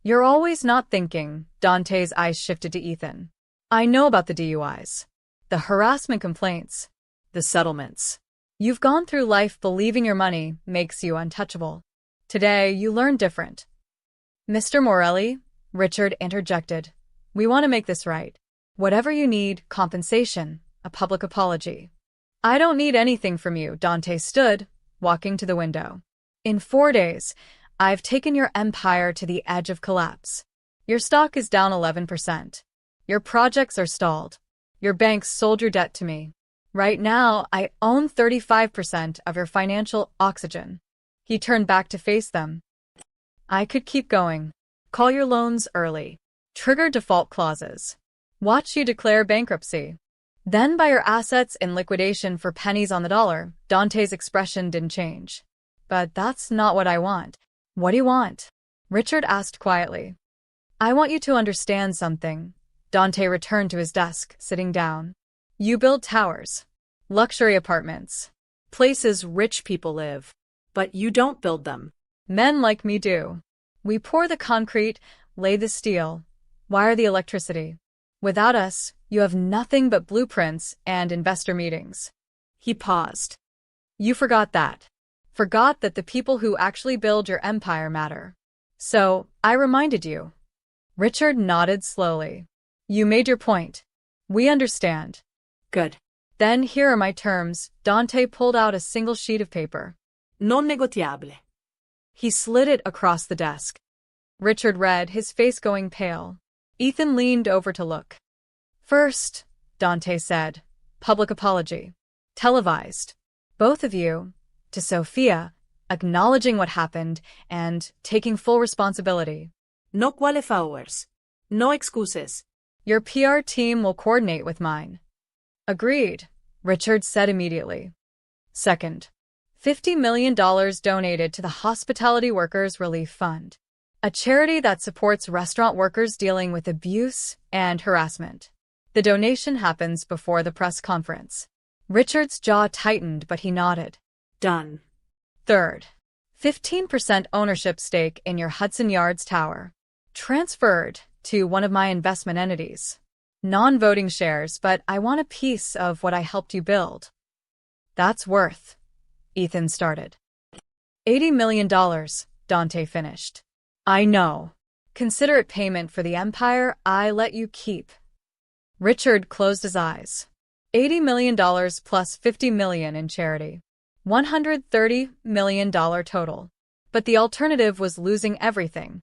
You're always not thinking. Dante's eyes shifted to Ethan. I know about the DUIs. The harassment complaints. The settlements. You've gone through life believing your money makes you untouchable. Today, you learn different. Mr. Morelli, Richard interjected. We want to make this right. Whatever you need, compensation, a public apology. I don't need anything from you. Dante stood, walking to the window. In 4 days, I've taken your empire to the edge of collapse. Your stock is down 11%. Your projects are stalled. Your banks sold your debt to me. Right now, I own 35% of your financial oxygen. He turned back to face them. I could keep going. Call your loans early. Trigger default clauses. Watch you declare bankruptcy. Then buy your assets in liquidation for pennies on the dollar. Dante's expression didn't change. But that's not what I want. What do you want? Richard asked quietly. I want you to understand something. Dante returned to his desk, sitting down. You build towers, luxury apartments, places rich people live. But you don't build them. Men like me do. We pour the concrete, lay the steel, wire the electricity. Without us, you have nothing but blueprints and investor meetings. He paused. You forgot that. Forgot that the people who actually build your empire matter. So, I reminded you. Richard nodded slowly. You made your point. We understand. Good. Then here are my terms. Dante pulled out a single sheet of paper. Non negotiable. He slid it across the desk. Richard read, his face going pale. Ethan leaned over to look. First, Dante said, public apology. Televised. Both of you, to Sophia, acknowledging what happened and taking full responsibility. No qualifiers. No excuses. Your PR team will coordinate with mine. Agreed, Richard said immediately. Second, $50 million donated to the Hospitality Workers Relief Fund, a charity that supports restaurant workers dealing with abuse and harassment. The donation happens before the press conference. Richard's jaw tightened, but he nodded. Done. Third, 15% ownership stake in your Hudson Yards tower, transferred to one of my investment entities. Non-voting shares, but I want a piece of what I helped you build. That's worth, Ethan started. $80 million, Dante finished. I know. Consider it payment for the empire I let you keep. Richard closed his eyes. $80 million plus $50 million in charity. $130 million total. But the alternative was losing everything.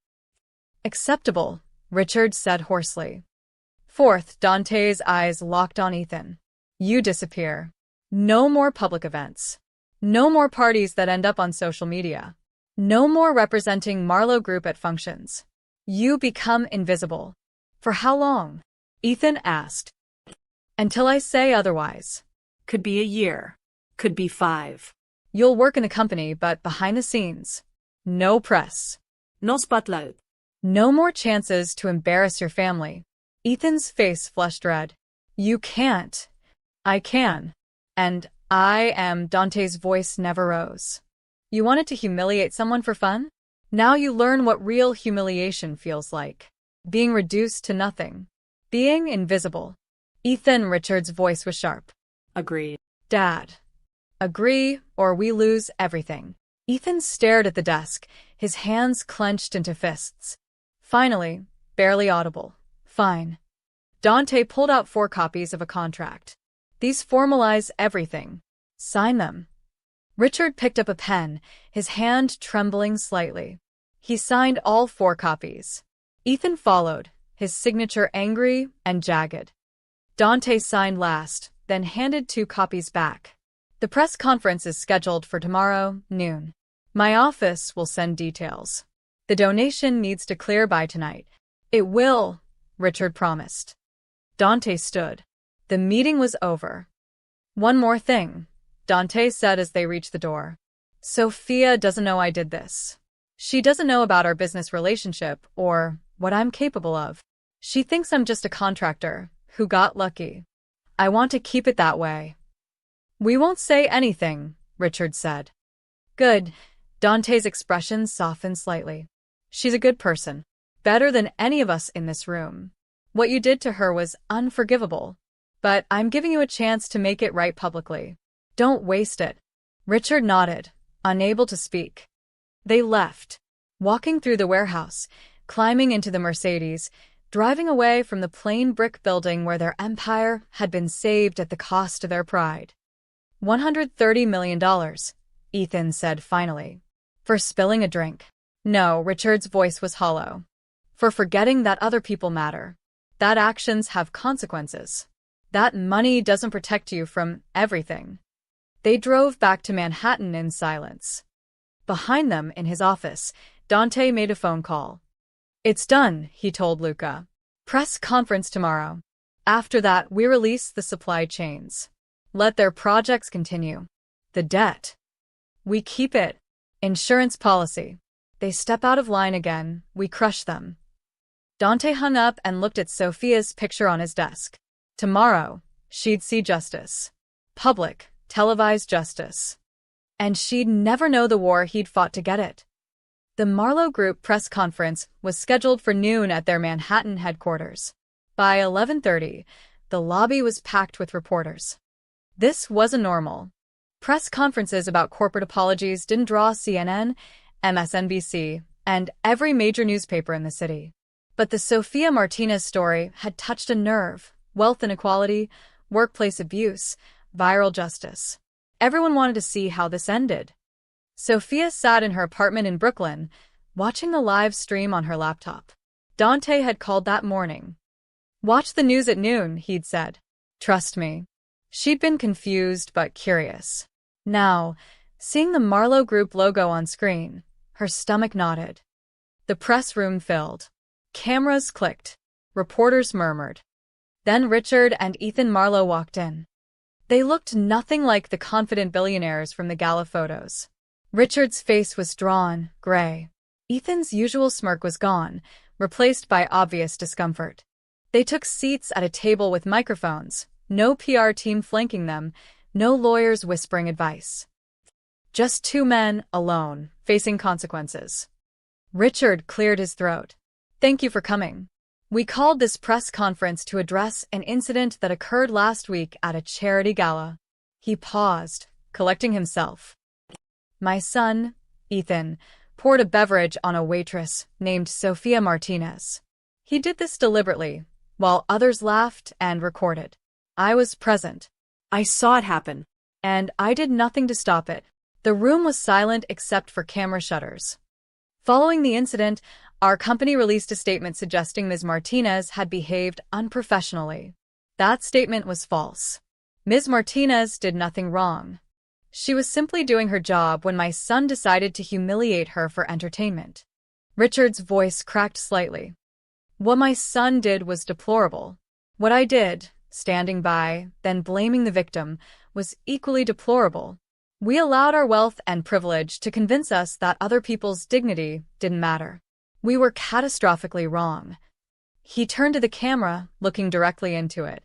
Acceptable, Richard said hoarsely. Fourth, Dante's eyes locked on Ethan. You disappear. No more public events. No more parties that end up on social media. No more representing Marlowe Group at functions. You become invisible. For how long? Ethan asked. Until I say otherwise. Could be a year. Could be 5. You'll work in the company, but behind the scenes. No press. No spotlight. No more chances to embarrass your family. Ethan's face flushed red. You can't. I can. And I am. Dante's voice never rose. You wanted to humiliate someone for fun? Now you learn what real humiliation feels like. Being reduced to nothing. Being invisible. Ethan, Richard's voice was sharp. Agreed. Dad. Agree, or we lose everything. Ethan stared at the desk, his hands clenched into fists. Finally, barely audible. Fine. Dante pulled out 4 copies of a contract. These formalize everything. Sign them. Richard picked up a pen, his hand trembling slightly. He signed all 4 copies. Ethan followed, his signature angry and jagged. Dante signed last, then handed 2 copies back. The press conference is scheduled for tomorrow, noon. My office will send details. The donation needs to clear by tonight. It will, Richard promised. Dante stood. The meeting was over. One more thing, Dante said as they reached the door. Sophia doesn't know I did this. She doesn't know about our business relationship or what I'm capable of. She thinks I'm just a contractor who got lucky. I want to keep it that way. We won't say anything, Richard said. Good. Dante's expression softened slightly. She's a good person. Better than any of us in this room. What you did to her was unforgivable. But I'm giving you a chance to make it right publicly. Don't waste it. Richard nodded, unable to speak. They left, walking through the warehouse, climbing into the Mercedes, driving away from the plain brick building where their empire had been saved at the cost of their pride. $130 million, Ethan said finally. For spilling a drink. No, Richard's voice was hollow. For forgetting that other people matter. That actions have consequences. That money doesn't protect you from everything. They drove back to Manhattan in silence. Behind them, in his office, Dante made a phone call. It's done, he told Luca. Press conference tomorrow. After that, we release the supply chains. Let their projects continue. The debt. We keep it. Insurance policy. They step out of line again, we crush them. Dante hung up and looked at Sophia's picture on his desk. Tomorrow, she'd see justice. Public, televised justice. And she'd never know the war he'd fought to get it. The Marlowe Group press conference was scheduled for noon at their Manhattan headquarters. By 11:30, the lobby was packed with reporters. This wasn't normal. Press conferences about corporate apologies didn't draw CNN, MSNBC, and every major newspaper in the city. But the Sophia Martinez story had touched a nerve. Wealth inequality, workplace abuse, viral justice. Everyone wanted to see how this ended. Sophia sat in her apartment in Brooklyn, watching the live stream on her laptop. Dante had called that morning. Watch the news at noon, he'd said. Trust me. She'd been confused but curious. Now, seeing the Marlowe Group logo on screen, her stomach knotted. The press room filled. Cameras clicked. Reporters murmured. Then Richard and Ethan Marlowe walked in. They looked nothing like the confident billionaires from the gala photos. Richard's face was drawn, gray. Ethan's usual smirk was gone, replaced by obvious discomfort. They took seats at a table with microphones, no PR team flanking them, no lawyers whispering advice. Just two men, alone, facing consequences. Richard cleared his throat. Thank you for coming. We called this press conference to address an incident that occurred last week at a charity gala. He paused, collecting himself. My son, Ethan, poured a beverage on a waitress named Sophia Martinez. He did this deliberately, while others laughed and recorded. I was present. I saw it happen. And I did nothing to stop it. The room was silent except for camera shutters. Following the incident, our company released a statement suggesting Ms. Martinez had behaved unprofessionally. That statement was false. Ms. Martinez did nothing wrong. She was simply doing her job when my son decided to humiliate her for entertainment. Richard's voice cracked slightly. What my son did was deplorable. What I did, standing by, then blaming the victim, was equally deplorable. We allowed our wealth and privilege to convince us that other people's dignity didn't matter. We were catastrophically wrong. He turned to the camera, looking directly into it.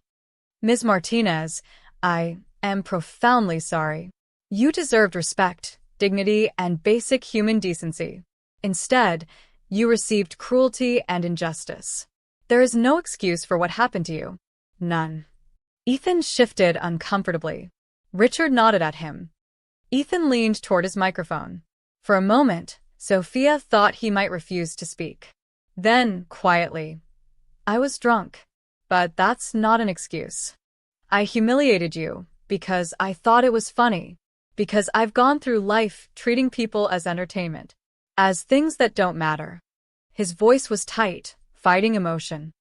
Ms. Martinez, I am profoundly sorry. You deserved respect, dignity, and basic human decency. Instead, you received cruelty and injustice. There is no excuse for what happened to you. None. Ethan shifted uncomfortably. Richard nodded at him. Ethan leaned toward his microphone. For a moment, Sophia thought he might refuse to speak. Then, quietly, I was drunk. But that's not an excuse. I humiliated you because I thought it was funny. Because I've gone through life treating people as entertainment. As things that don't matter. His voice was tight, fighting emotion.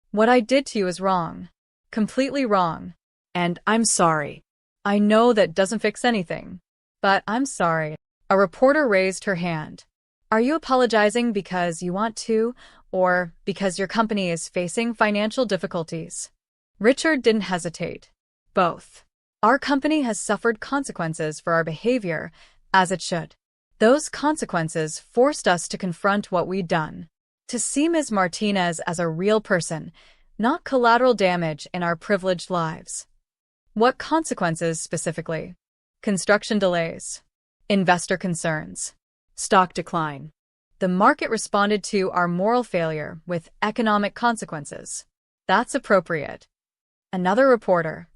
What I did to you is wrong. Completely wrong. And I'm sorry. I know that doesn't fix anything. But I'm sorry. A reporter raised her hand. Are you apologizing because you want to, or because your company is facing financial difficulties? Richard didn't hesitate. Both. Our company has suffered consequences for our behavior, As it should. Those consequences forced us to confront what we'd done. To see Ms. Martinez as a real person, not collateral damage in our privileged lives. What consequences specifically? Construction delays. Investor concerns. Stock decline. The market responded to our moral failure with economic consequences. That's appropriate. Another reporter.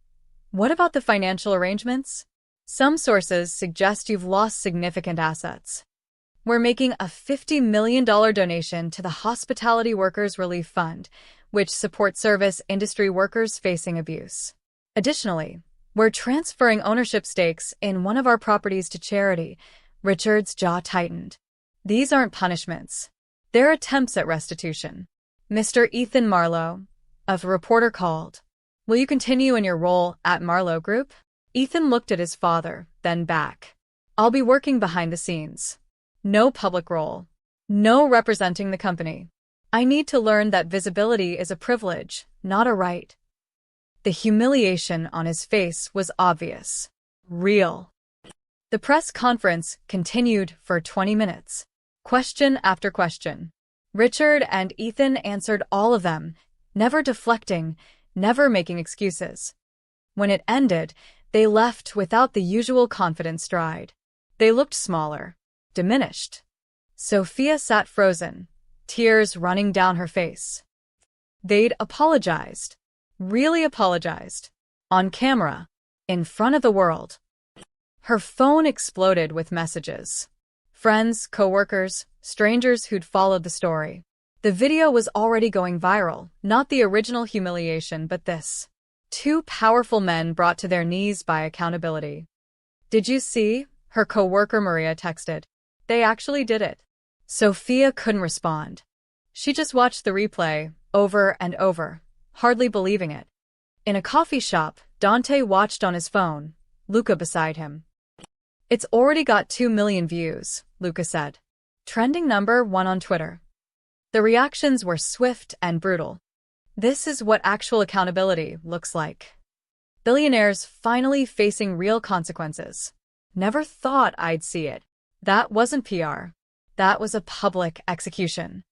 What about the financial arrangements? Some sources suggest you've lost significant assets. We're making a $50 million donation to the Hospitality Workers Relief Fund, which supports service industry workers facing abuse. Additionally, we're transferring ownership stakes in one of our properties to charity. Richard's jaw tightened. These aren't punishments. They're attempts at restitution. Mr. Ethan Marlowe, a reporter called. Will you continue in your role at Marlowe Group? Ethan looked at his father, then back. I'll be working behind the scenes. No public role. No representing the company. I need to learn that visibility is a privilege, not a right. The humiliation on his face was obvious. Real. The press conference continued for 20 minutes. Question after question. Richard and Ethan answered all of them, never deflecting, never making excuses. When it ended, they left without the usual confident stride. They looked smaller, diminished. Sophia sat frozen, tears running down her face. They'd apologized. Really apologized. On camera. In front of the world. Her phone exploded with messages. Friends, coworkers, strangers who'd followed the story. The video was already going viral, not the original humiliation but this. Two powerful men brought to their knees by accountability. Did you see? Her coworker Maria texted. They actually did it. Sophia couldn't respond. She just watched the replay, over and over, hardly believing it. In a coffee shop, Dante watched on his phone, Luca beside him. It's already got 2 million views, Luca said. Trending #1 on Twitter. The reactions were swift and brutal. This is what actual accountability looks like. Billionaires finally facing real consequences. Never thought I'd see it. That wasn't PR. That was a public execution.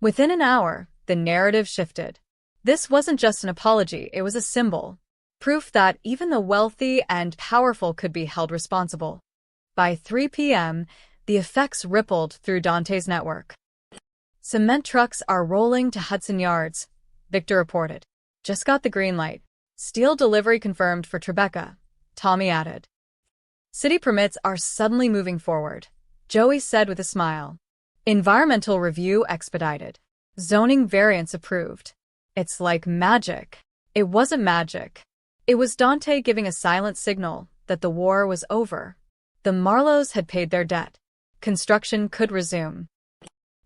Within an hour, the narrative shifted. This wasn't just an apology, it was a symbol. Proof that even the wealthy and powerful could be held responsible. By 3 p.m., the effects rippled through Dante's network. Cement trucks are rolling to Hudson Yards, Victor reported. Just got the green light. Steel delivery confirmed for Tribeca, Tommy added. City permits are suddenly moving forward, Joey said with a smile. Environmental review expedited. Zoning variance approved. It's like magic. It wasn't magic. It was Dante giving a silent signal that the war was over. The Marlowes had paid their debt. Construction could resume.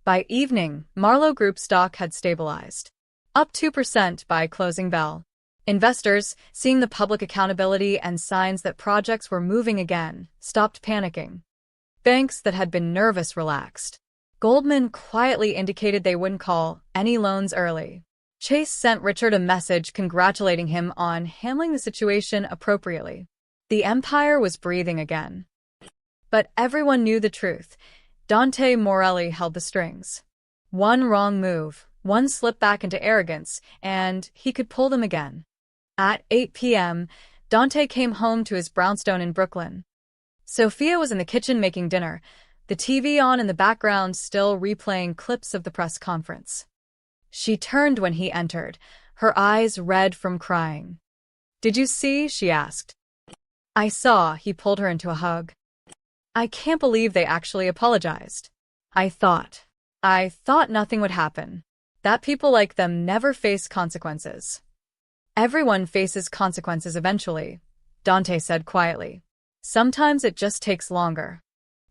By evening, Marlowe Group stock had stabilized. Up 2% by closing bell. Investors, seeing the public accountability and signs that projects were moving again, stopped panicking. Banks that had been nervous relaxed. Goldman quietly indicated they wouldn't call any loans early. Chase sent Richard a message congratulating him on handling the situation appropriately. The empire was breathing again. But everyone knew the truth. Dante Morelli held the strings. One wrong move, one slip back into arrogance, and he could pull them again. At 8 p.m., Dante came home to his brownstone in Brooklyn. Sophia was in the kitchen making dinner, the TV on in the background still replaying clips of the press conference. She turned when he entered, her eyes red from crying. Did you see? She asked. I saw. He pulled her into a hug. I can't believe they actually apologized. I thought nothing would happen. That people like them never face consequences. Everyone faces consequences eventually, Dante said quietly. Sometimes it just takes longer.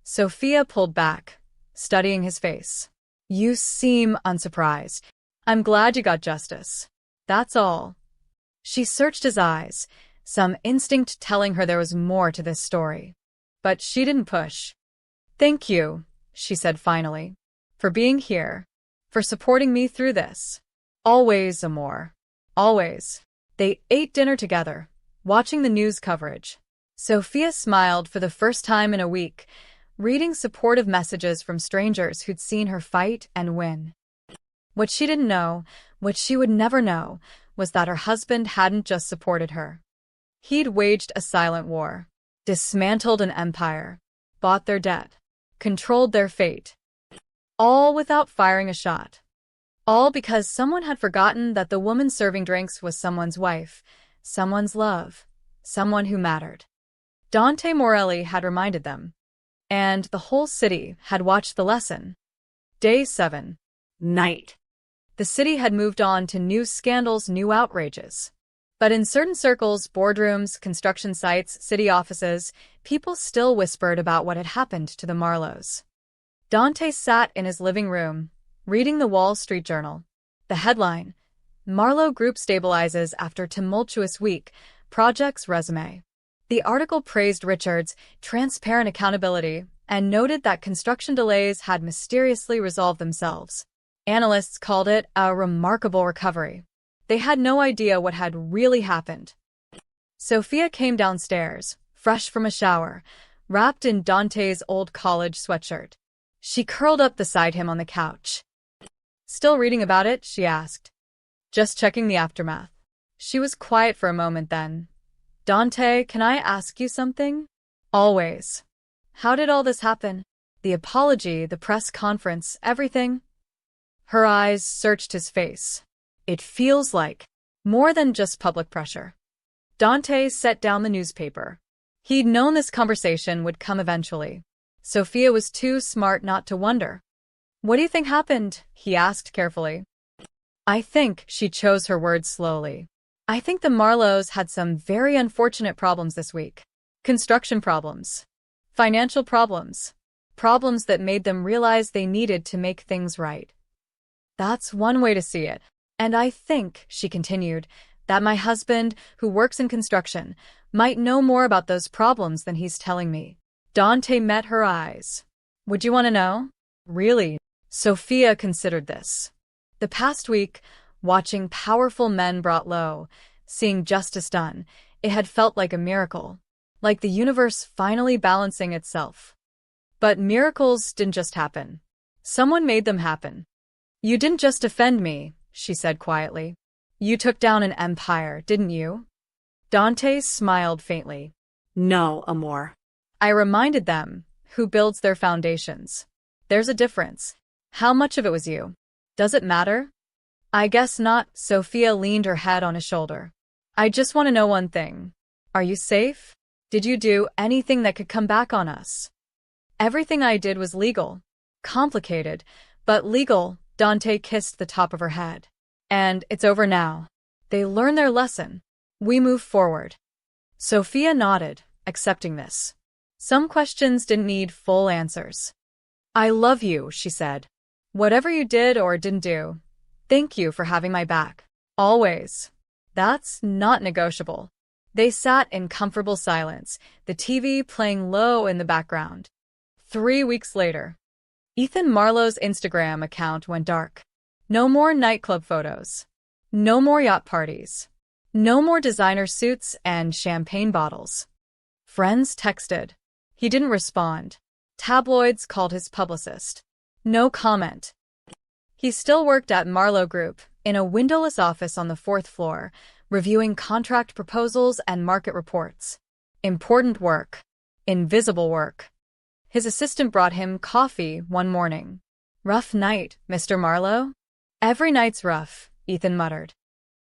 Sophia pulled back, studying his face. You seem unsurprised. I'm glad you got justice. That's all. She searched his eyes, some instinct telling her there was more to this story. But she didn't push. Thank you, she said finally, for being here, for supporting me through this. Always, Amor. Always. They ate dinner together, watching the news coverage. Sophia smiled for the first time in a week, reading supportive messages from strangers who'd seen her fight and win. What she didn't know, what she would never know, was that her husband hadn't just supported her. He'd waged a silent war, dismantled an empire, bought their debt, controlled their fate, all without firing a shot. All because someone had forgotten that the woman serving drinks was someone's wife, someone's love, someone who mattered. Dante Morelli had reminded them, and the whole city had watched the lesson. Day 7. Night. The city had moved on to new scandals, new outrages. But in certain circles, boardrooms, construction sites, city offices, people still whispered about what had happened to the Marlowes. Dante sat in his living room, reading the Wall Street Journal. The headline, Marlowe Group Stabilizes After Tumultuous Week, Project's Resume. The article praised Richard's transparent accountability and noted that construction delays had mysteriously resolved themselves. Analysts called it a remarkable recovery. They had no idea what had really happened. Sophia came downstairs, fresh from a shower, wrapped in Dante's old college sweatshirt. She curled up beside him on the couch. "Still reading about it?" she asked. "Just checking the aftermath." She was quiet for a moment then. "Dante, can I ask you something?" "Always." "How did all this happen? The apology, the press conference, everything?" Her eyes searched his face. "It feels like more than just public pressure." Dante set down the newspaper. He'd known this conversation would come eventually. Sophia was too smart not to wonder. "What do you think happened?" he asked carefully. "I think," she chose her words slowly, "I think the Marlowes had some very unfortunate problems this week. Construction problems. Financial problems. Problems that made them realize they needed to make things right. That's one way to see it. And I think," she continued, "that my husband, who works in construction, might know more about those problems than he's telling me." Dante met her eyes. "Would you want to know?" "Really?" Sophia considered this. The past week, watching powerful men brought low, seeing justice done, it had felt like a miracle, like the universe finally balancing itself. But miracles didn't just happen. Someone made them happen. "You didn't just offend me," she said quietly. "You took down an empire, didn't you?" Dante smiled faintly. "No, amor." "I reminded them who builds their foundations. There's a difference. How much of it was you? Does it matter?" "I guess not." Sophia leaned her head on his shoulder. "I just want to know one thing. Are you safe? Did you do anything that could come back on us?" "Everything I did was legal. Complicated, but legal." Dante kissed the top of her head. "And it's over now. They learned their lesson. We move forward." Sophia nodded, accepting this. Some questions didn't need full answers. "I love you," she said. "Whatever you did or didn't do, thank you for having my back. Always." "That's not negotiable." They sat in comfortable silence, the TV playing low in the background. 3 weeks later, Ethan Marlowe's Instagram account went dark. No more nightclub photos. No more yacht parties. No more designer suits and champagne bottles. Friends texted. He didn't respond. Tabloids called his publicist. No comment. He still worked at Marlowe Group, in a windowless office on the 4th floor, reviewing contract proposals and market reports. Important work. Invisible work. His assistant brought him coffee one morning. "Rough night, Mr. Marlowe?" "Every night's rough," Ethan muttered.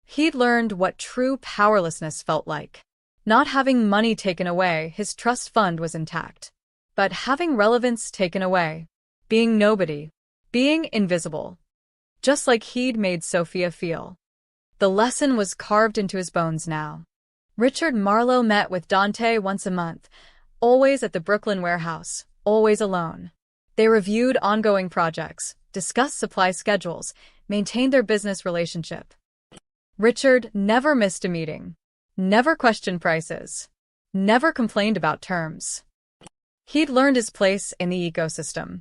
He'd learned what true powerlessness felt like. Not having money taken away, his trust fund was intact. But having relevance taken away. Being nobody. Being invisible. Just like he'd made Sophia feel. The lesson was carved into his bones now. Richard Marlowe met with Dante once a month, always at the Brooklyn warehouse, always alone. They reviewed ongoing projects, discussed supply schedules, maintained their business relationship. Richard never missed a meeting. Never questioned prices. Never complained about terms. He'd learned his place in the ecosystem.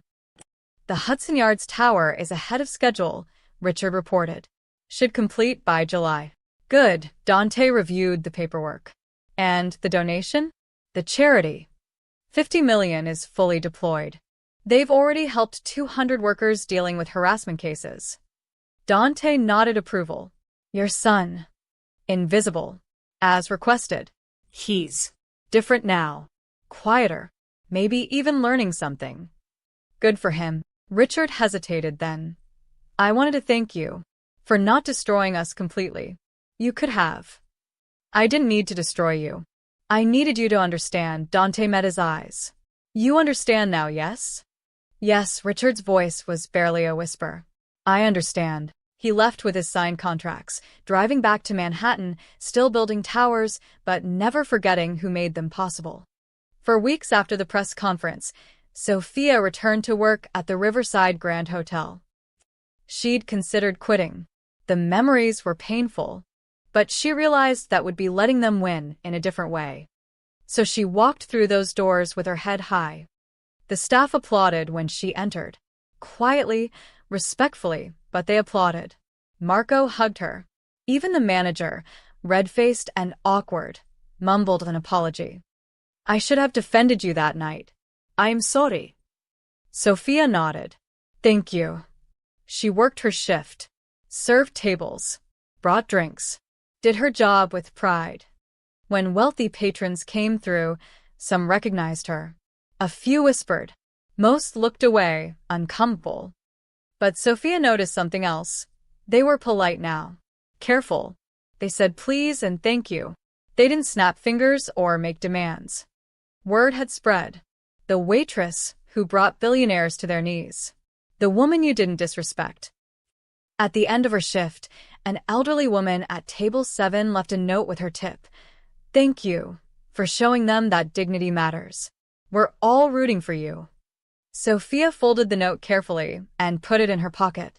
"The Hudson Yards Tower is ahead of schedule," Richard reported. "Should complete by July." "Good." Dante reviewed the paperwork. "And the donation?" The charity. 50 million is fully deployed. They've already helped 200 workers dealing with harassment cases. Dante nodded approval. Your son. Invisible. As requested. He's Different now. Quieter. Maybe even learning something. Good for him. Richard hesitated then. I wanted to thank you for not destroying us completely. You could have. I didn't need to destroy you. I needed you to understand. Dante met his eyes. You understand now, yes? Yes, Richard's voice was barely a whisper. I understand. He left with his signed contracts, driving back to Manhattan, still building towers, but never forgetting who made them possible. For weeks after the press conference, Sophia returned to work at the Riverside Grand Hotel. She'd considered quitting. The memories were painful, but she realized that would be letting them win in a different way. So she walked through those doors with her head high. The staff applauded when she entered. Quietly, respectfully, but they applauded. Marco hugged her. Even the manager, red-faced and awkward, mumbled an apology. I should have defended you that night. I'm sorry. Sophia nodded. Thank you. She worked her shift, served tables, brought drinks, did her job with pride. When wealthy patrons came through, some recognized her. A few whispered. Most looked away, uncomfortable. But Sophia noticed something else. They were polite now. Careful. They said please and thank you. They didn't snap fingers or make demands. Word had spread. The waitress who brought billionaires to their knees. The woman you didn't disrespect. At the end of her shift, an elderly woman at table 7 left a note with her tip. Thank you for showing them that dignity matters. We're all rooting for you. Sophia folded the note carefully and put it in her pocket.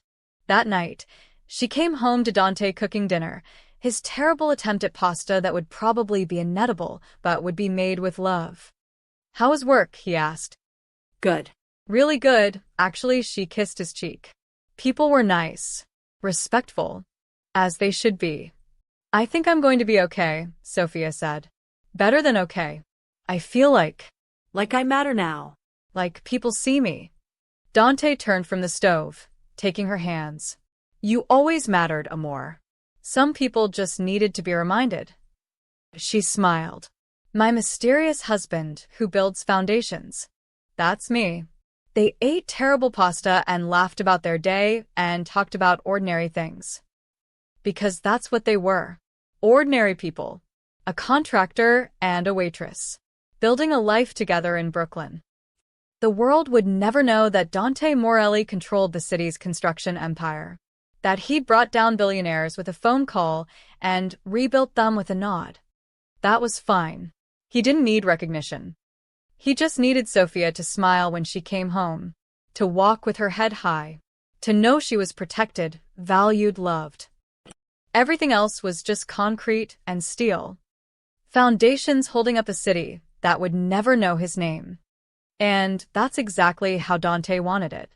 That night, she came home to Dante cooking dinner, his terrible attempt at pasta that would probably be inedible but would be made with love. How was work? He asked. good. Really good. Actually, she kissed his cheek. People were nice, respectful, as they should be. I think I'm going to be okay, Sophia said. Better than okay. I feel like I matter now. like people see me. Dante turned from the stove, taking her hands. You always mattered, Amor. Some people just needed to be reminded. She smiled. My mysterious husband who builds foundations. That's me. They ate terrible pasta and laughed about their day and talked about ordinary things. Because that's what they were. Ordinary people. A contractor and a waitress. Building a life together in Brooklyn. The world would never know that Dante Morelli controlled the city's construction empire. That he'd brought down billionaires with a phone call and rebuilt them with a nod. That was fine. He didn't need recognition. He just needed Sophia to smile when she came home, to walk with her head high, to know she was protected, valued, loved. Everything else was just concrete and steel. Foundations holding up a city that would never know his name. And that's exactly how Dante wanted it.